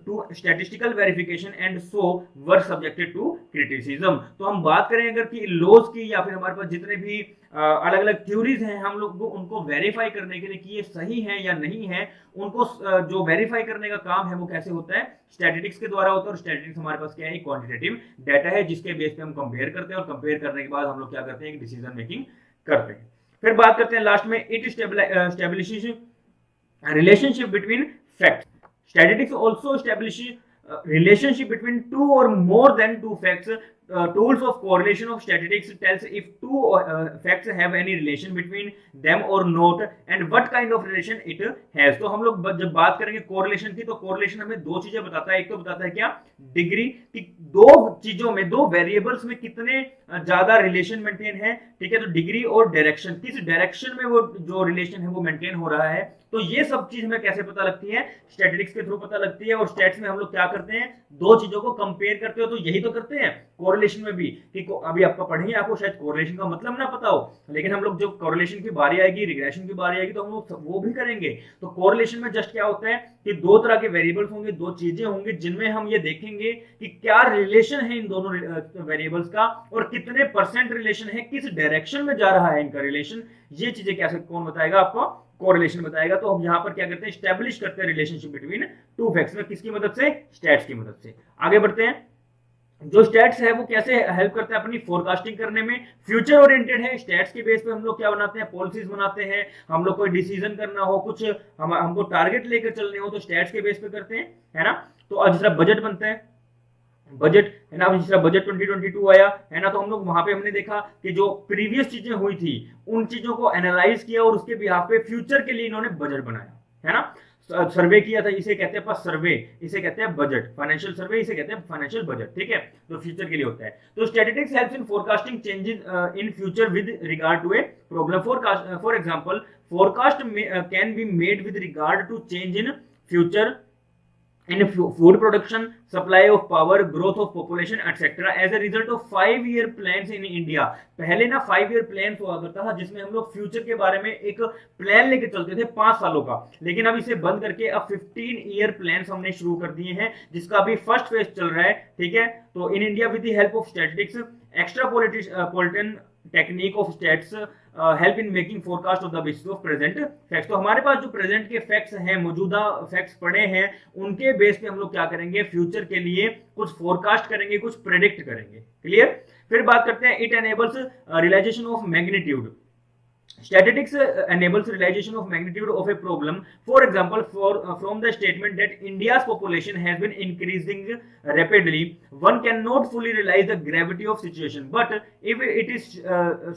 Speaker 1: to statistical verification and so were subjected to criticism। तो हम बात करें अगर कि लॉज की, या फिर हमारे पास जितने भी अलग अलग थ्योरीज हैं, हम लोग उनको वेरीफाई करने के लिए कि ये सही है या नहीं है, उनको जो वेरीफाई करने का काम है वो कैसे होता है, स्टैटिस्टिक्स के द्वारा होता है। और स्टैटिस्टिक्स हमारे पास क्या है, क्वांटिटेटिव डाटा है, जिसके बेस पे हम कंपेयर करते हैं, और कंपेयर करने के बाद हम लोग क्या करते हैं, एक डिसीजन मेकिंग करते हैं। फिर बात करते हैं लास्ट में, it establishes relationship between facts. Statistics also establishes relationship between two or more than two facts। Tools of correlation of statistics tells if two facts have any relation between them or not and what kind of relation it has। तो हम लोग जब बात करेंगे correlation की, तो correlation हमें दो चीजें बताता है। एक तो बताता है क्या, डिग्री, कि दो चीजों में, दो वेरिएबल्स में कितने ज्यादा रिलेशन मेंटेन है, ठीक है। तो डिग्री और डायरेक्शन, किस डायरेक्शन में वो जो रिलेशन है वो मेंटेन हो रहा है। तो ये सब चीज हमें कैसे पता लगती है, स्टैटिस्टिक्स के थ्रू पता लगती है। और स्टैट्स में हम लोग क्या करते हैं, दो चीजों को कंपेयर करते हो, तो यही तो करते हैं कोरिलेशन में भी। कि अभी आपका पढ़ेंगे, आपको शायद कोरिलेशन का मतलब ना पता हो, लेकिन हम लोग जब कोरिलेशन की बारी आएगी, रिग्रेशन की बारी आएगी, तो हम लोग वो भी करेंगे। तो कोरिलेशन में जस्ट क्या होता है कि दो तरह के वेरिएबल्स होंगे, दो चीजें होंगी, जिनमें हम ये देखेंगे कि क्या रिलेशन है इन दोनों वेरिएबल्स का, और कितने परसेंट रिलेशन है, किस डायरेक्शन में जा रहा है इनका रिलेशन। ये चीजें कैसे, कौन बताएगा आपको, कोरिलेशन बताएगा। तो हम यहाँ पर क्या करते हैं, स्टैब्लिश करते हैं रिलेशनशिप बिटवीन टू फैक्ट्स में, किसकी मदद से, स्टैट्स की मदद से। आगे बढ़ते हैं। जो स्टैट्स है वो कैसे हेल्प करता है अपनी फोरकास्टिंग करने में, फ्यूचर ओरिएंटेड है। स्टैट्स के बेस पे हम लोग क्या बनाते हैं, पॉलिसीज बनाते हैं। हम लोग कोई डिसीजन करना हो, कुछ हमको टारगेट लेकर चलने हो, तो स्टैट्स के बेस पे करते हैं, है ना। तो आज जिस तरह बजट बनता है, बजट है ना, जिस तरह बजट 2022 आया है ना, तो हम लोग वहां पे हमने देखा कि जो प्रीवियस चीजें हुई थी उन चीजों को एनालाइज किया, और उसके बिहाफ पे फ्यूचर के लिए इन्होंने बजट बनाया, है ना। सर्वे किया था, इसे कहते हैं सर्वे, इसे कहते हैं बजट, फाइनेंशियल सर्वे इसे कहते हैं फाइनेंशियल बजट, ठीक है। तो फ्यूचर के लिए होता है। तो statistics helps in forecasting changes in future with regard to a problem. For example, forecast can be made with regard to change in future in food production, supply of power, growth of population, etc. as a result of 5-year plans in India। पहले ना 5-year plans हुआ करता था, जिसमें हम लोग future के बारे में एक प्लान लेके चलते थे 5 सालों का। लेकिन अब इसे बंद करके अब 15-year plans हमने शुरू कर दिए हैं, जिसका अभी फर्स्ट फेज चल रहा है, ठीक है। तो in India with the help of statistics, extrapolation technique of stats help in making forecast of the basis of present facts. तो हमारे पास जो प्रेजेंट के फैक्ट्स हैं, मौजूदा फैक्ट्स पड़े हैं, उनके बेस पे हम लोग क्या करेंगे, फ्यूचर के लिए कुछ फोरकास्ट करेंगे, कुछ प्रेडिक्ट करेंगे। क्लियर। फिर बात करते हैं, it enables realisation of magnitude. Statistics enables realization of magnitude of a problem. For example, from the statement that India's population has been increasing rapidly, one cannot fully realize the gravity of situation. But if it is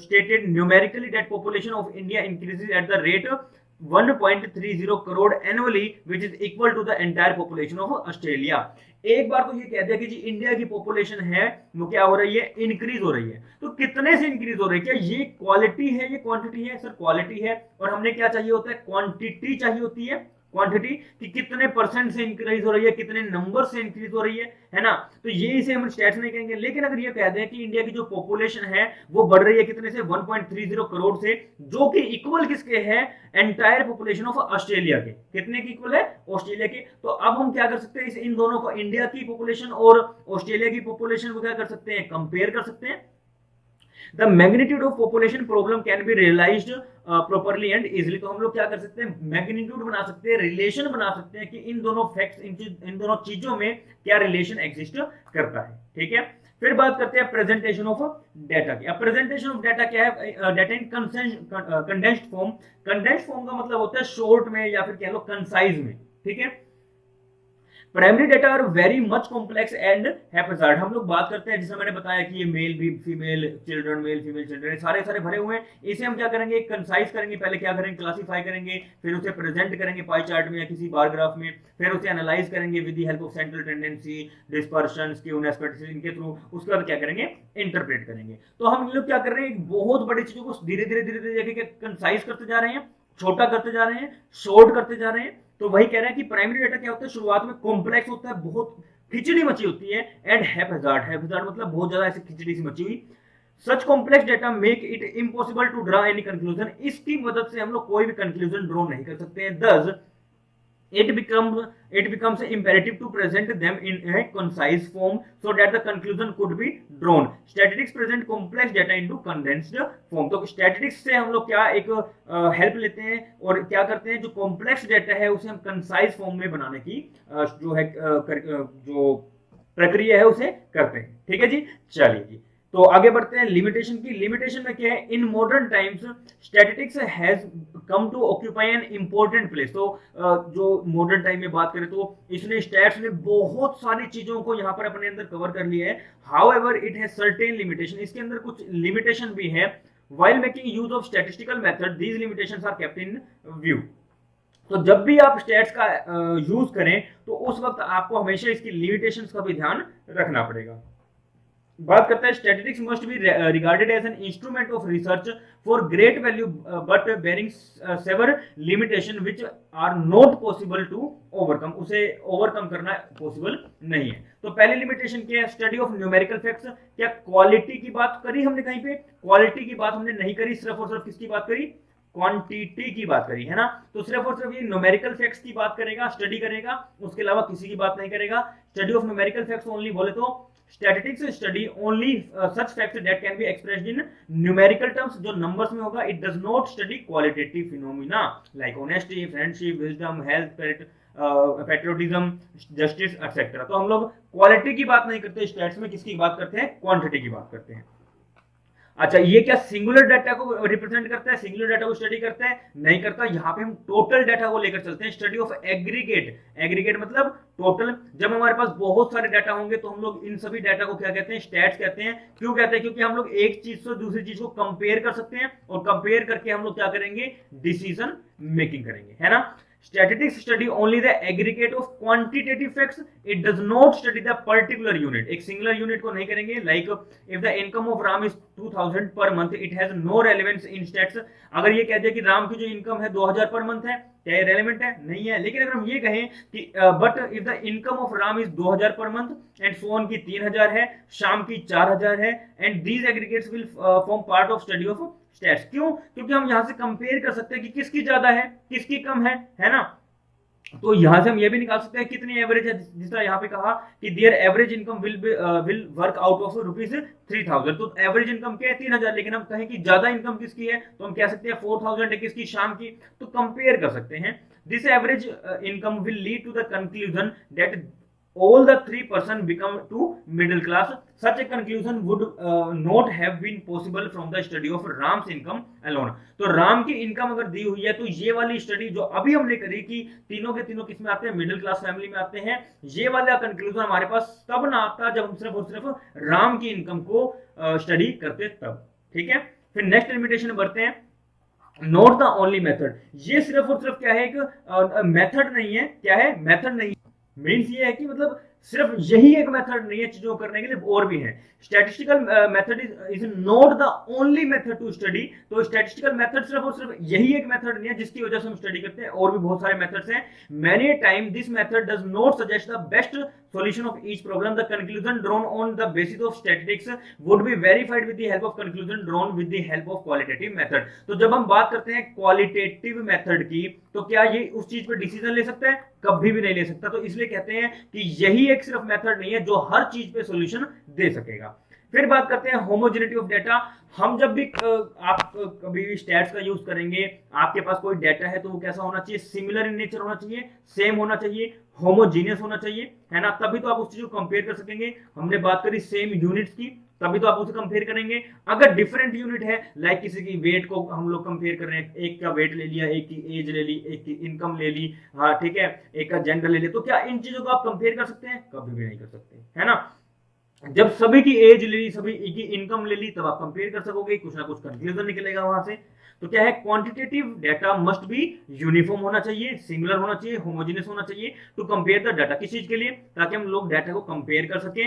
Speaker 1: stated numerically that population of India increases at the rate 1.30 crore annually, which is equal to the entire population of Australia. एक बार तो ये कह दिया कि जी India की population है वो क्या हो रही है, इंक्रीज हो रही है। तो कितने से इंक्रीज हो रही है, क्या ये क्वालिटी है, ये क्वांटिटी है? सर क्वालिटी है। और हमने क्या चाहिए होता है, क्वांटिटी चाहिए होती है, क्वांटिटी कि कितने परसेंट से इंक्रीज हो रही है, कितने नंबर से इंक्रीज हो रही है ना। तो ये इसे हम स्टैट्स में कहेंगे। लेकिन अगर ये कह दें कि इंडिया की जो पॉपुलेशन है वो बढ़ रही है कितने से, 1.30 करोड़ से, जो कि इक्वल किसके है, एंटायर पॉपुलेशन ऑफ ऑस्ट्रेलिया के। कितने की इक्वल है, ऑस्ट्रेलिया के। तो अब हम क्या कर सकते हैं, इन दोनों को, इंडिया की पॉपुलेशन और ऑस्ट्रेलिया की पॉपुलेशन को क्या कर सकते हैं, कंपेयर कर सकते हैं। The magnitude of population problem can be realized properly and easily। तो हम लोग क्या कर सकते हैं, मैग्नीट्यूड बना सकते हैं, रिलेशन बना सकते हैं कि इन दोनों फैक्ट्स, इन दोनों चीजों में क्या रिलेशन एग्जिस्ट करता है। ठीक है। फिर बात करते हैं प्रेजेंटेशन ऑफ डेटा की। अब प्रेजेंटेशन ऑफ डेटा क्या है, डेटा इन कंडेंस्ड फॉर्म। कंडेंस्ड फॉर्म का मतलब होता है शॉर्ट में या फिर कह लो कंसाइज में। ठीक है। Primary data are very much complex and haphazard. हम लोग बात करते हैं, जैसे मैंने बताया कि ये मेल भी, female children, mail female children, सारे भरे हुए हैं। इसे हम क्या करेंगे, कंसाइज करेंगे। पहले क्या करेंगे, क्लासीफाई करेंगे, फिर उसे प्रेजेंट करेंगे पाई चार्ट में या किसी बार ग्राफ में, फिर उसे एनालाइज करेंगे with the help of central tendency, dispersion, skewness, इनके थ्रू। उसके बाद क्या करेंगे, इंटरप्रेट करेंगे। तो हम लोग क्या कर रहे हैं, बहुत बड़ी चीजों को धीरे धीरे कंसाइज करते जा रहे हैं, छोटा करते जा रहे हैं, शॉर्ट करते जा रहे हैं। तो वही कह रहे हैं कि प्राइमरी डेटा क्या होता है, शुरुआत में कॉम्प्लेक्स होता है, बहुत खिचड़ी मची होती है, एंड हैपेजार्ड। हैपेजार्ड मतलब बहुत ज्यादा ऐसे खिचड़ी सी मची हुई। Such complex data make it impossible to draw any conclusion. इसकी मदद से हम लोग कोई भी कंक्लूजन ड्रॉ नहीं कर सकते हैं। दस it becomes imperative to present them in a concise form so that the conclusion could be drawn. Statistics present complex data into condensed form। तो statistics से हम लोग क्या एक हेल्प लेते हैं और क्या करते हैं, जो कॉम्प्लेक्स डेटा है उसे हम कंसाइज फॉर्म में बनाने की जो है जो प्रक्रिया है उसे करते हैं। ठीक है जी। चलिए जी, तो आगे बढ़ते हैं लिमिटेशन की। लिमिटेशन में क्या है, in modern times statistics has come to occupy an important place. तो जो मॉडर्न टाइम में बात करें तो इसने स्टैट्स ने बहुत सारी चीजों को यहाँ पर अपने अंदर कवर कर लिया है। However it has certain limitation. इसके अंदर कुछ लिमिटेशन भी है। While making use of statistical method these limitations are kept in view. तो जब भी आप स्टैट्स का यूज करें तो उस वक्त आपको हमेशा इसकी लिमिटेशंस का भी ध्यान रखना पड़ेगा। बात करते हैं, statistics must be regarded as an instrument of research for great value but bearing severe limitation which are not possible to overcome. उसे ओवरकम करना पॉसिबल नहीं है। तो पहली लिमिटेशन क्या है, स्टडी ऑफ न्यूमेरिकल फैक्ट्स। क्या क्वालिटी की बात करी हमने कहीं पे, क्वालिटी की बात हमने नहीं करी, सिर्फ और सिर्फ किसकी बात करी, क्वांटिटी की बात करी है ना। तो सिर्फ और सिर्फ ये न्यूमेरिकल फैक्ट्स की बात करेगा, स्टडी करेगा, उसके अलावा किसी की बात नहीं करेगा। Study of numerical facts only बोले तो statistics study only such facts that can be expressed in numerical terms, जो नंबर्स में होगा। It does not study qualitative phenomena like honesty, friendship, wisdom, health, patriotism, justice etcetera. तो हम लोग quality की बात नहीं करते स्टैट्स में, किसकी बात करते हैं, क्वांटिटी की बात करते हैं। अच्छा, ये क्या सिंगुलर डाटा को रिप्रेजेंट करता है, सिंगुलर डाटा को स्टडी करता है, नहीं करता। यहाँ पे हम टोटल डाटा को लेकर चलते हैं। Study of aggregate. एग्रीगेट मतलब टोटल। जब हमारे पास बहुत सारे डाटा होंगे तो हम लोग इन सभी डाटा को क्या कहते हैं, स्टैट्स कहते हैं। क्यों कहते हैं, क्योंकि हम लोग एक चीज से दूसरी चीज को कंपेयर कर सकते हैं और कंपेयर करके हम लोग क्या करेंगे, डिसीजन मेकिंग करेंगे, है ना। Statistics study only the aggregate of quantitative facts. It does not study the particular unit. एक singular unit को नहीं करेंगे। Like if the income of Ram is 2000 per month, it has no relevance in stats. अगर ये कह दिया कि राम की जो इनकम है 2000 पर मंथ है, क्या ये रेलेवेंट है, नहीं है। लेकिन अगर हम ये कहें कि but if the income of Ram is 2000 per month and सोन की 3000 है, शाम की 4000 है, and these aggregates will form part of study of stats. क्यों, क्योंकि हम यहां से कंपेयर कर सकते हैं कि किसकी ज्यादा है, किसकी कम है ना। तो यहां से हम ये भी निकाल सकते हैं कितनी एवरेज है, जिस तरह यहाँ पे कहा कि there average income will work out of ₹3000, तो एवरेज इनकम क्या है 3000, लेकिन हम कहें कि ज्यादा इनकम किसकी है तो हम कह सकते हैं 4000 है किसकी, शाम की, तो कंपेयर कर सकते हैं। This average income will lead to the conclusion that all the three person become to middle class. Such a conclusion would not have been possible from the study of Ram's income alone. तो राम की income अगर दी हुई है तो ये वाली study जो अभी हमने करी कि तीनों के तीनों किस में आते हैं, मिडिल क्लास फैमिली में आते हैं, ये वाला कंक्लूजन हमारे पास तब ना आता जब हम सिर्फ और सिर्फ राम की इनकम को स्टडी करते तब। ठीक है, फिर नेक्स्ट लिमिटेशन बढ़ते हैं। नॉट द ओनली मेथड, ये सिर्फ और सिर्फ क्या है, एक मेथड नहीं है, क्या है, मेथड नहीं, मीन्स ये है कि मतलब सिर्फ यही एक मेथड नहीं है चीजों करने के लिए, और भी है। Statistical method is not the only method to study, तो स्टैटिस्टिकल मेथड सिर्फ और सिर्फ यही एक मेथड नहीं है जिसकी वजह से हम स्टडी करते हैं, और भी बहुत सारे मेथड्स हैं। Many time this method does not suggest the best solution of each problem. The conclusion drawn on the basis of statistics would be verified with the help of conclusion drawn with the help of qualitative method. तो जब हम बात करते हैं qualitative method की, तो क्या ये उस चीज पर डिसीजन ले सकता है? कभी भी नहीं ले सकता। तो इसलिए कहते हैं कि यही एक सिर्फ मेथड नहीं है जो हर चीज पे सॉल्यूशन दे सकेगा। फिर बात करते हैं होमोजेनिटी ऑफ डेटा। हम जब भी आप कभी भी स्टैट्स का यूज करेंगे, आपके पास कोई डेटा है तो वो कैसा होना चाहिए, सिमिलर इन नेचर होना चाहिए, सेम होना चाहिए, होमोजीनियस होना चाहिए, है ना, तभी तो आप उस चीज को कंपेयर कर सकेंगे। हमने बात करी सेम यूनिट्स की, तभी तो आप उसे कंपेयर करेंगे। अगर डिफरेंट यूनिट है, लाइक किसी की वेट को हम लोग कंपेयर कर रहे हैं, एक का वेट ले लिया, एक की एज ले ली, एक की इनकम ले ली, हाँ ठीक है, एक का जेंडर ले लिया, तो क्या इन चीजों को आप कंपेयर कर सकते हैं? कभी भी नहीं कर सकते, है ना। जब सभी की एज ले ली, सभी की इनकम ले ली, तब आप कंपेयर कर सकोगे, कुछ ना कुछ कंक्लूजन निकलेगा वहां से। तो क्या है, quantitative data must be uniform होना चाहिए, सिमिलर होना चाहिए, होमोजेनियस होना चाहिए टू कंपेयर द डाटा। किस चीज के लिए? ताकि हम लोग डाटा को कंपेयर कर सकें।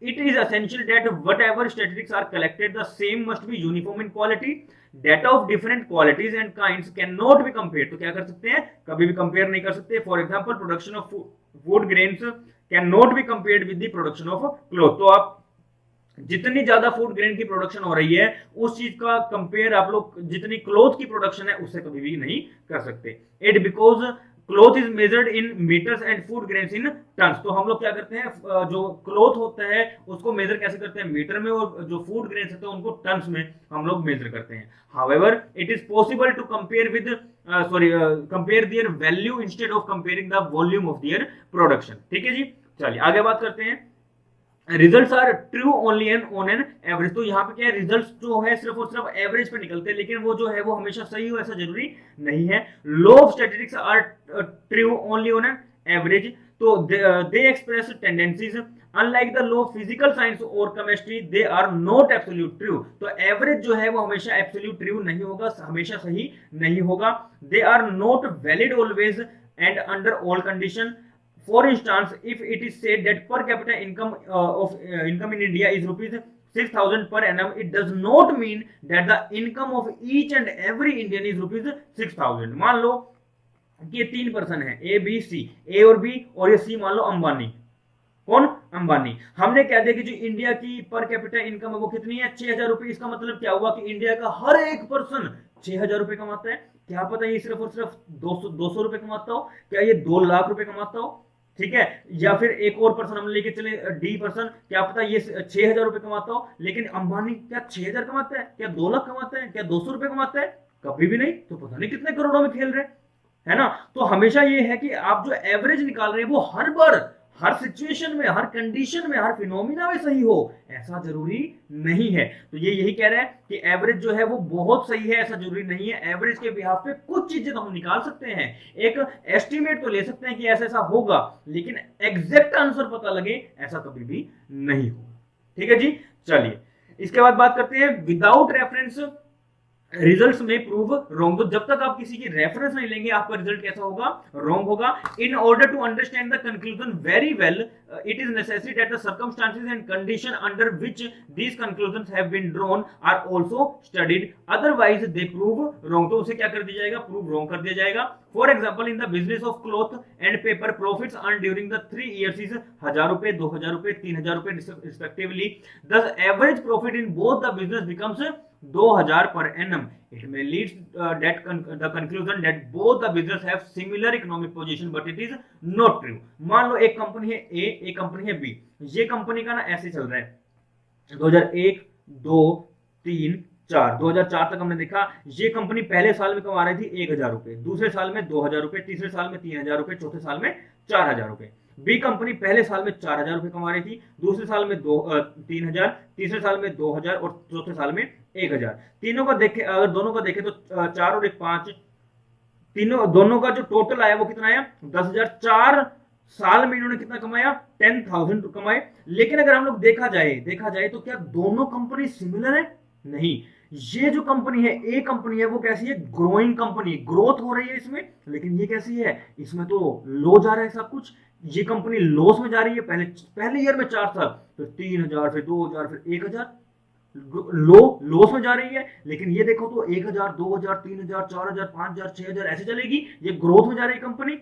Speaker 1: It is essential that whatever statistics are collected the same must be uniform in quality. Data of different qualities and kinds can not be compared. तो क्या कर सकते हैं? कभी भी कंपेयर नहीं कर सकते। For example, production of food grains can not be compared with the production of cloth. तो आप जितनी ज्यादा फूड ग्रेन की प्रोडक्शन हो रही है, उस चीज का कंपेयर आप लोग जितनी क्लोथ की प्रोडक्शन है उससे कभी भी नहीं कर सकते। It because cloth is measured in metres and food grains in tons. तो हम लोग क्या करते हैं, जो क्लोथ होता है उसको मेजर कैसे करते हैं? मीटर में, और जो फूड ग्रेन्स होते हैं उनको टन्स में हम लोग मेजर करते हैं। However it is possible to compare with compare their value instead of comparing the volume of their production. ठीक है जी, चलिए आगे बात करते हैं। Results are true only and on an average. तो यहाँ पे क्या है, रिजल्ट्स जो है सिर्फ और सिर्फ एवरेज पे निकलते हैं, लेकिन वो जो है वो हमेशा सही हो ऐसा जरूरी नहीं है। Law of statistics are true only on an average, तो they express tendencies. Unlike the law of physical science और chemistry, they are not absolute true. तो एवरेज जो है वो हमेशा एब्सोल्यूट ट्रू नहीं होगा, हमेशा सही नहीं होगा। They are not valid always and under all condition. For instance, if it is said that per capita income income in India is rupees 6,000 per annum, it does not mean that the income of each and every Indian is rupees 6,000. मान लो कि 3 person है, A B C, ए और B, और ये सी मान लो अंबानी। कौन? अंबानी। हमने कह दिया कि जो इंडिया की पर कैपिटा इनकम है वो कितनी है? 6,000 रुपए। इसका मतलब क्या हुआ कि इंडिया का हर एक पर्सन 6,000 रुपए कमाता है। क्या पता ये सिर्फ और सिर्फ 200 रुपए कमाता हो, क्या ये 2 लाख रुपए कमाता हो, ठीक है, या फिर एक और पर्सन हम लेके चले, डी पर्सन, क्या पता ये 6,000 रुपए कमाता हो, लेकिन अंबानी क्या 6,000 कमाता है, क्या 2 लाख कमाता है, क्या 200 रुपए कमाता है? कभी भी नहीं। तो पता नहीं कितने करोड़ों में खेल रहे, है ना। तो हमेशा ये है कि आप जो एवरेज निकाल रहे हैं वो हर बार, हर सिचुएशन में, हर कंडीशन में, हर फिनोमिना में सही हो ऐसा जरूरी नहीं है। तो ये यही कह रहा है कि एवरेज जो है वो बहुत सही है ऐसा जरूरी नहीं है। एवरेज के बिहाफ पे कुछ चीजें तो हम निकाल सकते हैं, एक एस्टिमेट तो ले सकते हैं कि ऐसा ऐसा होगा, लेकिन एग्जैक्ट आंसर पता लगे ऐसा कभी भी नहीं हो। ठीक है जी, चलिए इसके बाद बात करते हैं विदाउट रेफरेंस रिजल्ट्स में प्रूव रॉन्ग। तो जब तक आप किसी की रेफरेंस नहीं लेंगे आपका रिजल्ट कैसा होगा? रॉन्ग होगा। In order to understand the conclusion very well, it is necessary that the circumstances and condition under which these conclusions have been drawn are also studied, otherwise they prove wrong. तो उसे क्या कर दिया जाएगा? Prove wrong कर दिया जाएगा। For example, in the business of cloth and paper, profits earn during the 3 years is 1,000 रुपए, 2,000 रुपए, 3,000 रुपए respectively. Thus average profit in both the business becomes 2000 पर एनम, इट में leads that the conclusion that both the business have similar economic position but it is not true. मान लो एक company है ए, एक कंपनी है बी, ये कंपनी का ना ऐसे चल रहा है 2001 2 3 4, 2004 तक हमने देखा ये कंपनी पहले साल में कमा रही थी 1000 रुपए, दूसरे साल में 2000 रुपए, तीसरे साल में 3000 रुपए, चौथे साल में 4000 रुपए। बी कंपनी पहले साल में 4000 रुपए कमा रही थी, दूसरे साल में 3000, तीसरे साल में 2000 और चौथे साल में 1000। तीनों का देखे, अगर दोनों का देखें तो 4 और 1 5, तीनों दोनों का जो टोटल आया वो कितना आया 10,000। 4 साल में इन्होंने कितना कमाया 10,000 कमाए। लेकिन अगर हम लोग देखा जाए तो क्या दोनों कंपनी सिमिलर है? नहीं। ये जो कंपनी है ए कंपनी है वो कैसी है? ग्रोइंग कंपनी, ग्रोथ हो रही है इसमें। लेकिन ये कैसी है? इसमें तो लो जा रहा है सब कुछ। ये कंपनी लॉस में जा रही है। पहले ईयर में 4 साल, फिर 3000, फिर 2000, फिर 1000, लॉस में जा रही है। लेकिन ये देखो तो 1000, 2000, 3000, 4000, 5000, 6000 ऐसे चलेगी। ये ग्रोथ में जा रही है कंपनी।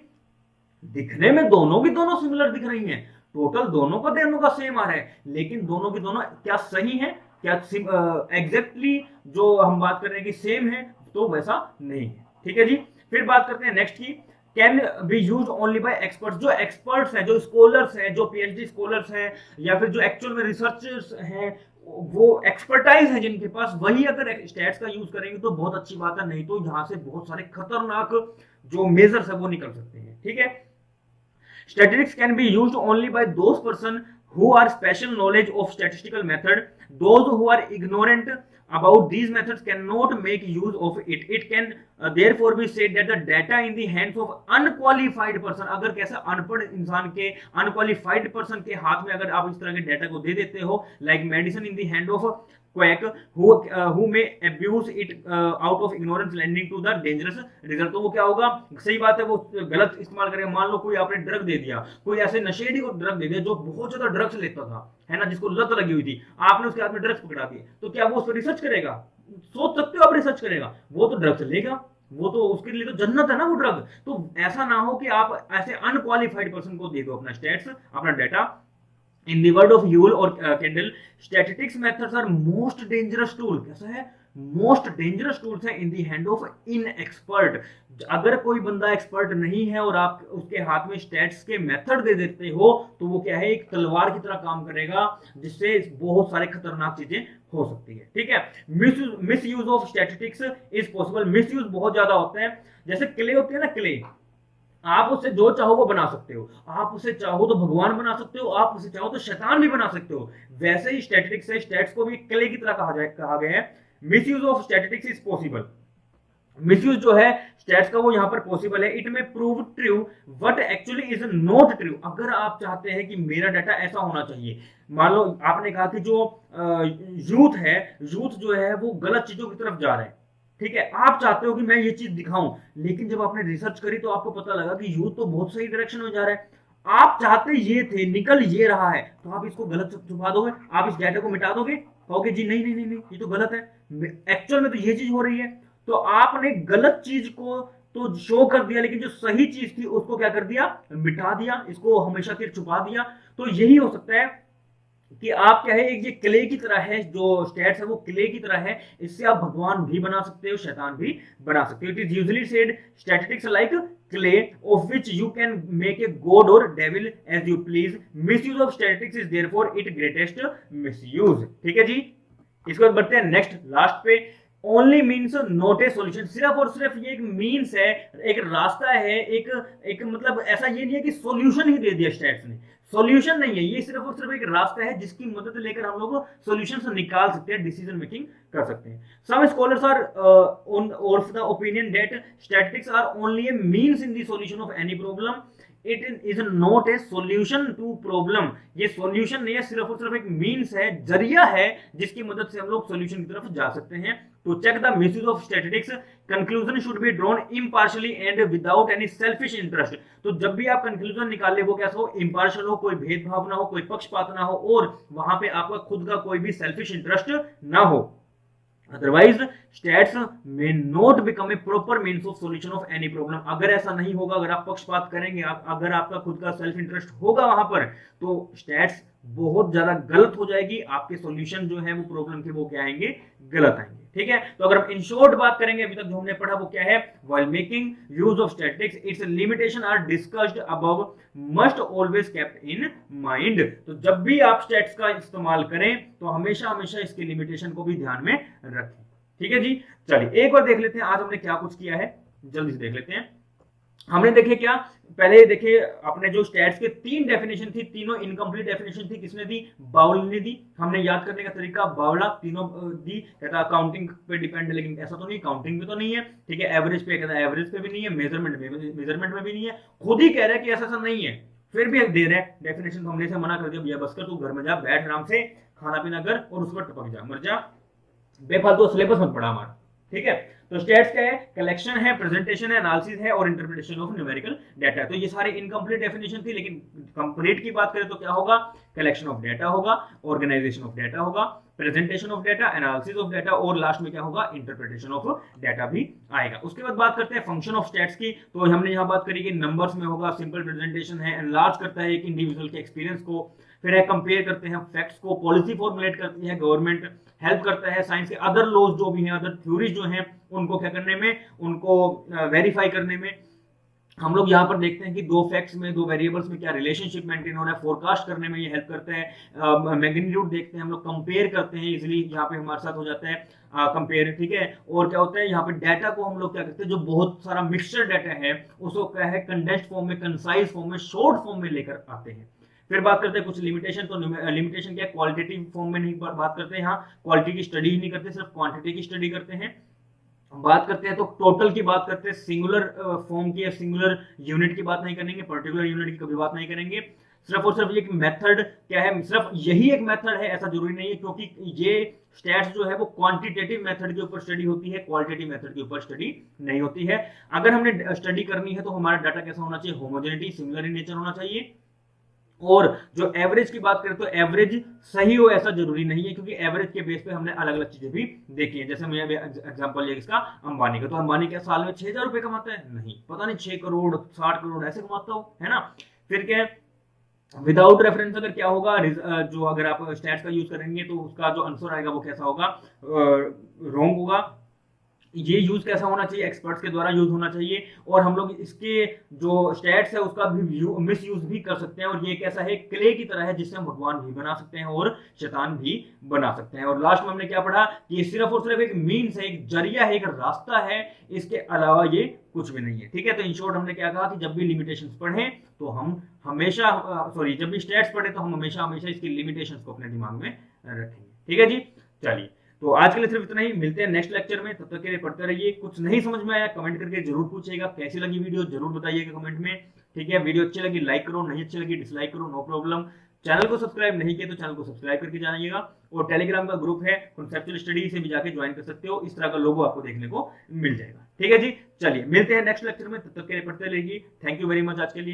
Speaker 1: दिखने में दोनों की दोनों सिमिलर दिख रही हैं, टोटल दोनों का सेम आ रहा है, लेकिन दोनों की दोनों क्या सही है? क्या एग्जैक्टली जो हम बात कर रहे हैं कि सेम है? तो वैसा नहीं है। ठीक है जी। फिर बात करते हैं नेक्स्ट की, can be use only by experts. जो एक्सपर्ट्स हैं, जो स्कॉलर्स हैं, जो पीएचडी स्कॉलर्स हैं, या फिर जो एक्चुअल में रिसर्चर्स हैं, वो एक्सपर्टाइज है जिनके पास, वही अगर स्टैट्स का यूज करेंगे तो बहुत अच्छी बात है। नहीं तो यहां से बहुत सारे खतरनाक जो मेजर्स है वो निकल सकते हैं। ठीक है। Statistics can be used only by those person who are special knowledge of statistical method. Those who are ignorant about these methods cannot make use of it. It can therefore be said that the data in the hands of unqualified person, अगर कैसा अनपढ़ इंसान के, unqualified person के हाथ में अगर आप इस तरह के डेटा को दे देते हो, like medicine in the hand of quack who may abuse it out of ignorance leading to the dangerous result। तो वो क्या होगा? सही बात है, वो गलत इस्तेमाल करेगा। मान लो कोई आपने ड्रग दे दिया, कोई ऐसे नशेड़ी को ड्रग दे दिया जो बहुत ज्यादा ड्रग्स लेता था, है ना, जिसको लत लगी हुई थी, आपने उसके हाथ में ड्रग्स पकड़ा दिए, तो क्या वो उस पर रिसर्च करेगा? सोच सकते हो आप रिसर्च करेगा? वो तो ड्रग्स लेगा, वो तो उसके लिए तो जन्नत है ना वो ड्रग। तो ऐसा ना हो कि आप ऐसे अनक्वालिफाइड पर्सन को दे दो अपना स्टैट्स, अपना data. In the word of Yule or Kendall, statistics methods are most dangerous tool। कैसा है? most dangerous tools है in the hand of inexpert। अगर कोई बंदा एक्सपर्ट नहीं है और आप उसके हाथ में स्टैट्स के मेथड दे देते हो, तो वो क्या है? एक तलवार की तरह काम करेगा, जिससे बहुत सारे खतरनाक चीजें हो सकती है। ठीक है। Miss use of statistics is possible. Miss use बहुत ज्यादा होते हैं। जैसे क्ले होते हैं ना, क्ले, आप उससे जो चाहो वो बना सकते हो। आप उसे चाहो तो भगवान बना सकते हो, आप उसे चाहो तो शैतान भी बना सकते हो। वैसे ही स्टैटिस्टिक्स है, स्टैट्स को भी क्ले की तरह कहा गया है। Misuse of statistics is possible. Misuse जो है स्टैट्स का वो यहाँ पर पॉसिबल है। इट में prove true but actually is not true. अगर आप चाहते हैं कि मेरा डाटा ऐसा होना चाहिए, मान लो आपने कहा कि जो यूथ है, यूथ जो है वो गलत चीजों की तरफ जा रहा है, ठीक है, आप चाहते हो कि मैं ये चीज दिखाऊं, लेकिन जब आपने रिसर्च करी तो आपको पता लगा कि यूथ तो बहुत सही डायरेक्शन में जा रहा है, आप चाहते ये थे, निकल ये रहा है, तो आप इसको गलत छुपा दोगे, आप इस डाटा को मिटा दोगे, कहोगे जी नहीं नहीं नहीं नहीं ये तो गलत है, एक्चुअल में तो ये चीज हो रही है। तो आपने गलत चीज को तो शो कर दिया, लेकिन जो सही चीज थी उसको क्या कर दिया? मिटा दिया, इसको हमेशा के छुपा दिया। तो यही हो सकता है कि आप क्या है, एक ये क्ले की तरह है, जो स्टैट्स है वो क्ले की तरह है, इससे आप भगवान भी बना सकते हो, शैतान भी बना सकते हो। It is usually said statistics like clay of which you can make a god or devil as you please. Misuse of statistics is therefore it greatest misuse. ठीक है जी। इसके बाद बढ़ते हैं नेक्स्ट लास्ट पे। Only means not a solution. सिर्फ और सिर्फ ये एक मीन्स है, एक रास्ता है, एक मतलब ऐसा ये नहीं है कि सोल्यूशन ही दे दिया स्टैट्स ने, सॉल्यूशन नहीं है, ये सिर्फ और सिर्फ एक रास्ता है जिसकी मदद लेकर हम लोग सॉल्यूशंस निकाल सकते हैं, डिसीजन मेकिंग कर सकते हैं। Some scholars are of the opinion that statistics are only a means in the solution of any problem. It is not a solution to problem. ये सॉल्यूशन नहीं है, सिर्फ और सिर्फ एक मीन्स है, जरिया है जिसकी मदद से हम लोग सॉल्यूशन की तरफ जा सकते हैं। To check the misuse of statistics, conclusion should be drawn impartially and without any selfish interest। तो जब भी आप कंक्लूजन निकाले वो कैसा हो? इम्पार्शियल हो, कोई भेदभाव ना हो, कोई पक्षपात ना हो, और वहां पे आपका खुद का कोई भी सेल्फिश इंटरेस्ट ना हो। Otherwise stats may not become a proper means of solution of any problem. अगर ऐसा नहीं होगा, अगर आप पक्षपात करेंगे, अगर आपका खुद का सेल्फ इंटरेस्ट होगा वहां पर, तो स्टैट्स बहुत ज्यादा गलत हो जाएगी, आपके सॉल्यूशन जो है वो प्रॉब्लम के वो क्या आएंगे, गलत आएंगे। ठीक है, तो अगर हम इन शॉर्ट बात करेंगे, अभी तक जो हमने पढ़ा वो क्या है, while making use of statistics its limitation are discussed above must always kept in mind. तो जब भी आप स्टैट्स का इस्तेमाल करें तो हमेशा हमेशा इसकी लिमिटेशन को भी ध्यान में रखें। ठीक है जी, चलिए एक बार देख लेते हैं आज हमने क्या कुछ किया है, जल्दी से देख लेते हैं। हमने देखे क्या, पहले देखिए अपने जो स्टैट्स के 3 डेफिनेशन थी, तीनों इनकम्प्लीट डेफिनेशन थी, किसने दी, बाउल ने दी। हमने याद करने का तरीका बावला तीनों दी, कहता काउंटिंग पे डिपेंड है, लेकिन ऐसा तो नहीं, काउंटिंग पे तो नहीं है। ठीक है, एवरेज पे कहता एवरेज पे भी नहीं है, मेजरमेंट में भी नहीं है, खुद ही कह रहा है कि ऐसा नहीं है, फिर भी दे रहे हैं डेफिनेशन। तो हमने से मना कर दिया, भैया बस कर, तू घर में जा, बैठ आराम से, खाना पीना कर और उस पर टपक जा, मर जा, बेफालतू सिलेबस मत पढ़ा हमारा। ठीक है, तो स्टैट्स क्या है, कलेक्शन है, प्रेजेंटेशन है, एनालिसिस है और इंटरप्रिटेशन ऑफ न्यूमेरिकल डाटा। तो ये सारे इनकम्प्लीट डेफिनेशन थी, लेकिन कंप्लीट की बात करें तो क्या होगा, कलेक्शन ऑफ डाटा होगा, ऑर्गेनाइजेशन ऑफ डाटा होगा, presentation of data, analysis of data और लास्ट में क्या होगा, इंटरप्रिटेशन ऑफ डाटा भी आएगा। उसके बाद बात करते हैं फंक्शन ऑफ स्टैट्स की। तो हमने यहाँ बात करी कि नंबर्स में होगा, सिंपल प्रेजेंटेशन है, एनलार्ज करता है एक इंडिविजुअल के एक्सपीरियंस को, फिर है कंपेयर करते हैं फैक्ट्स को, पॉलिसी फॉर्मुलेट करती है गवर्नमेंट, हेल्प करता है साइंस के अदर लॉज जो भी हैं, अदर थ्योरीज जो हैं उनको क्या करने में, उनको वेरीफाई करने में। हम लोग यहाँ पर देखते हैं कि दो फैक्ट्स में, दो वेरिएबल्स में क्या रिलेशनशिप मेंटेन हो रहा है, फोरकास्ट करने में ये हेल्प करता है। मैग्नीट्यूड देखते हैं हम लोग, कंपेयर करते हैं, इजिली यहाँ पे हमारे साथ हो जाता है कंपेयर। ठीक है, और क्या होता है यहाँ पे डाटा को हम लोग क्या करते हैं, जो बहुत सारा मिक्सचर डाटा है उसको क्या है, कंडेंस्ड फॉर्म में, कंसाइज फॉर्म में, शॉर्ट फॉर्म में लेकर आते हैं। फिर बात करते हैं कुछ लिमिटेशन। तो लिमिटेशन क्या है, क्वालिटेटिव फॉर्म में नहीं बात करते हैं, यहाँ क्वालिटी की स्टडी ही नहीं करते, सिर्फ क्वांटिटी की स्टडी करते हैं। बात करते हैं तो टोटल की बात करते हैं, सिंगुलर फॉर्म की या सिंगुलर यूनिट की बात नहीं करेंगे, पर्टिकुलर यूनिट की कभी बात नहीं करेंगे। सिर्फ और सिर्फ एक मेथड क्या है, सिर्फ यही एक मेथड है ऐसा जरूरी नहीं है, क्योंकि ये स्टैट्स जो है वो क्वांटिटेटिव मेथड के ऊपर स्टडी होती है, क्वालिटेटिव मेथड के ऊपर स्टडी नहीं होती है। अगर हमने स्टडी करनी है तो हमारा डाटा कैसा होना चाहिए, होमोजेनिटी, सिमिलर इन नेचर होना चाहिए। और जो एवरेज की बात करें तो एवरेज सही हो ऐसा जरूरी नहीं है, क्योंकि एवरेज के बेस पे हमने अलग अलग चीजें भी देखी है। जैसे मैं एग्जांपल लिया इसका अंबानी का, तो अंबानी क्या साल में 6,000 रुपए कमाता है, नहीं, पता नहीं 6 करोड़ 60 करोड़ ऐसे कमाता हो, है ना। फिर क्या विदाउट रेफरेंस अगर क्या होगा, जो अगर आप स्टैट्स का यूज करेंगे तो उसका जो आंसर आएगा वो कैसा होगा, रॉन्ग होगा। ये यूज कैसा होना चाहिए, एक्सपर्ट्स के द्वारा यूज होना चाहिए। और हम लोग इसके जो स्टैट्स है उसका भी मिस यूज भी कर सकते हैं, और ये कैसा है, क्ले की तरह है जिससे हम भगवान भी बना सकते हैं और शैतान भी बना सकते हैं। और लास्ट में हमने क्या पढ़ा कि ये सिर्फ और सिर्फ एक मीन्स है, एक जरिया है, एक रास्ता है, इसके अलावा ये कुछ भी नहीं है। ठीक है, तो इन शॉर्ट हमने क्या कहा कि जब भी लिमिटेशंस पढ़ें तो हम हमेशा जब भी स्टैट्स पढ़े तो हम हमेशा हमेशा इसकी लिमिटेशंस को अपने दिमाग में रखेंगे। ठीक है जी, चलिए तो आज के लिए सिर्फ इतना ही, मिलते हैं नेक्स्ट लेक्चर में, तब तक के लिए पढ़ते रहिए। कुछ नहीं समझ में आया कमेंट करके जरूर पूछिएगा, कैसी लगी वीडियो जरूर बताइएगा कमेंट में। ठीक है, वीडियो अच्छी लगी लाइक करो, नहीं अच्छी लगी डिसलाइक करो, नो प्रॉब्लम। चैनल को सब्सक्राइब नहीं किया तो चैनल को सब्सक्राइब करके जाइएगा, और टेलीग्राम का ग्रुप है कॉन्सेप्चुअल स्टडी से भी जाके ज्वाइन कर सकते हो, इस तरह का लोगो आपको देखने को मिल जाएगा। ठीक है जी, चलिए मिलते हैं नेक्स्ट लेक्चर में, तब तक के लिए पढ़ते रहिए। थैंक यू वेरी मच आज के लिए।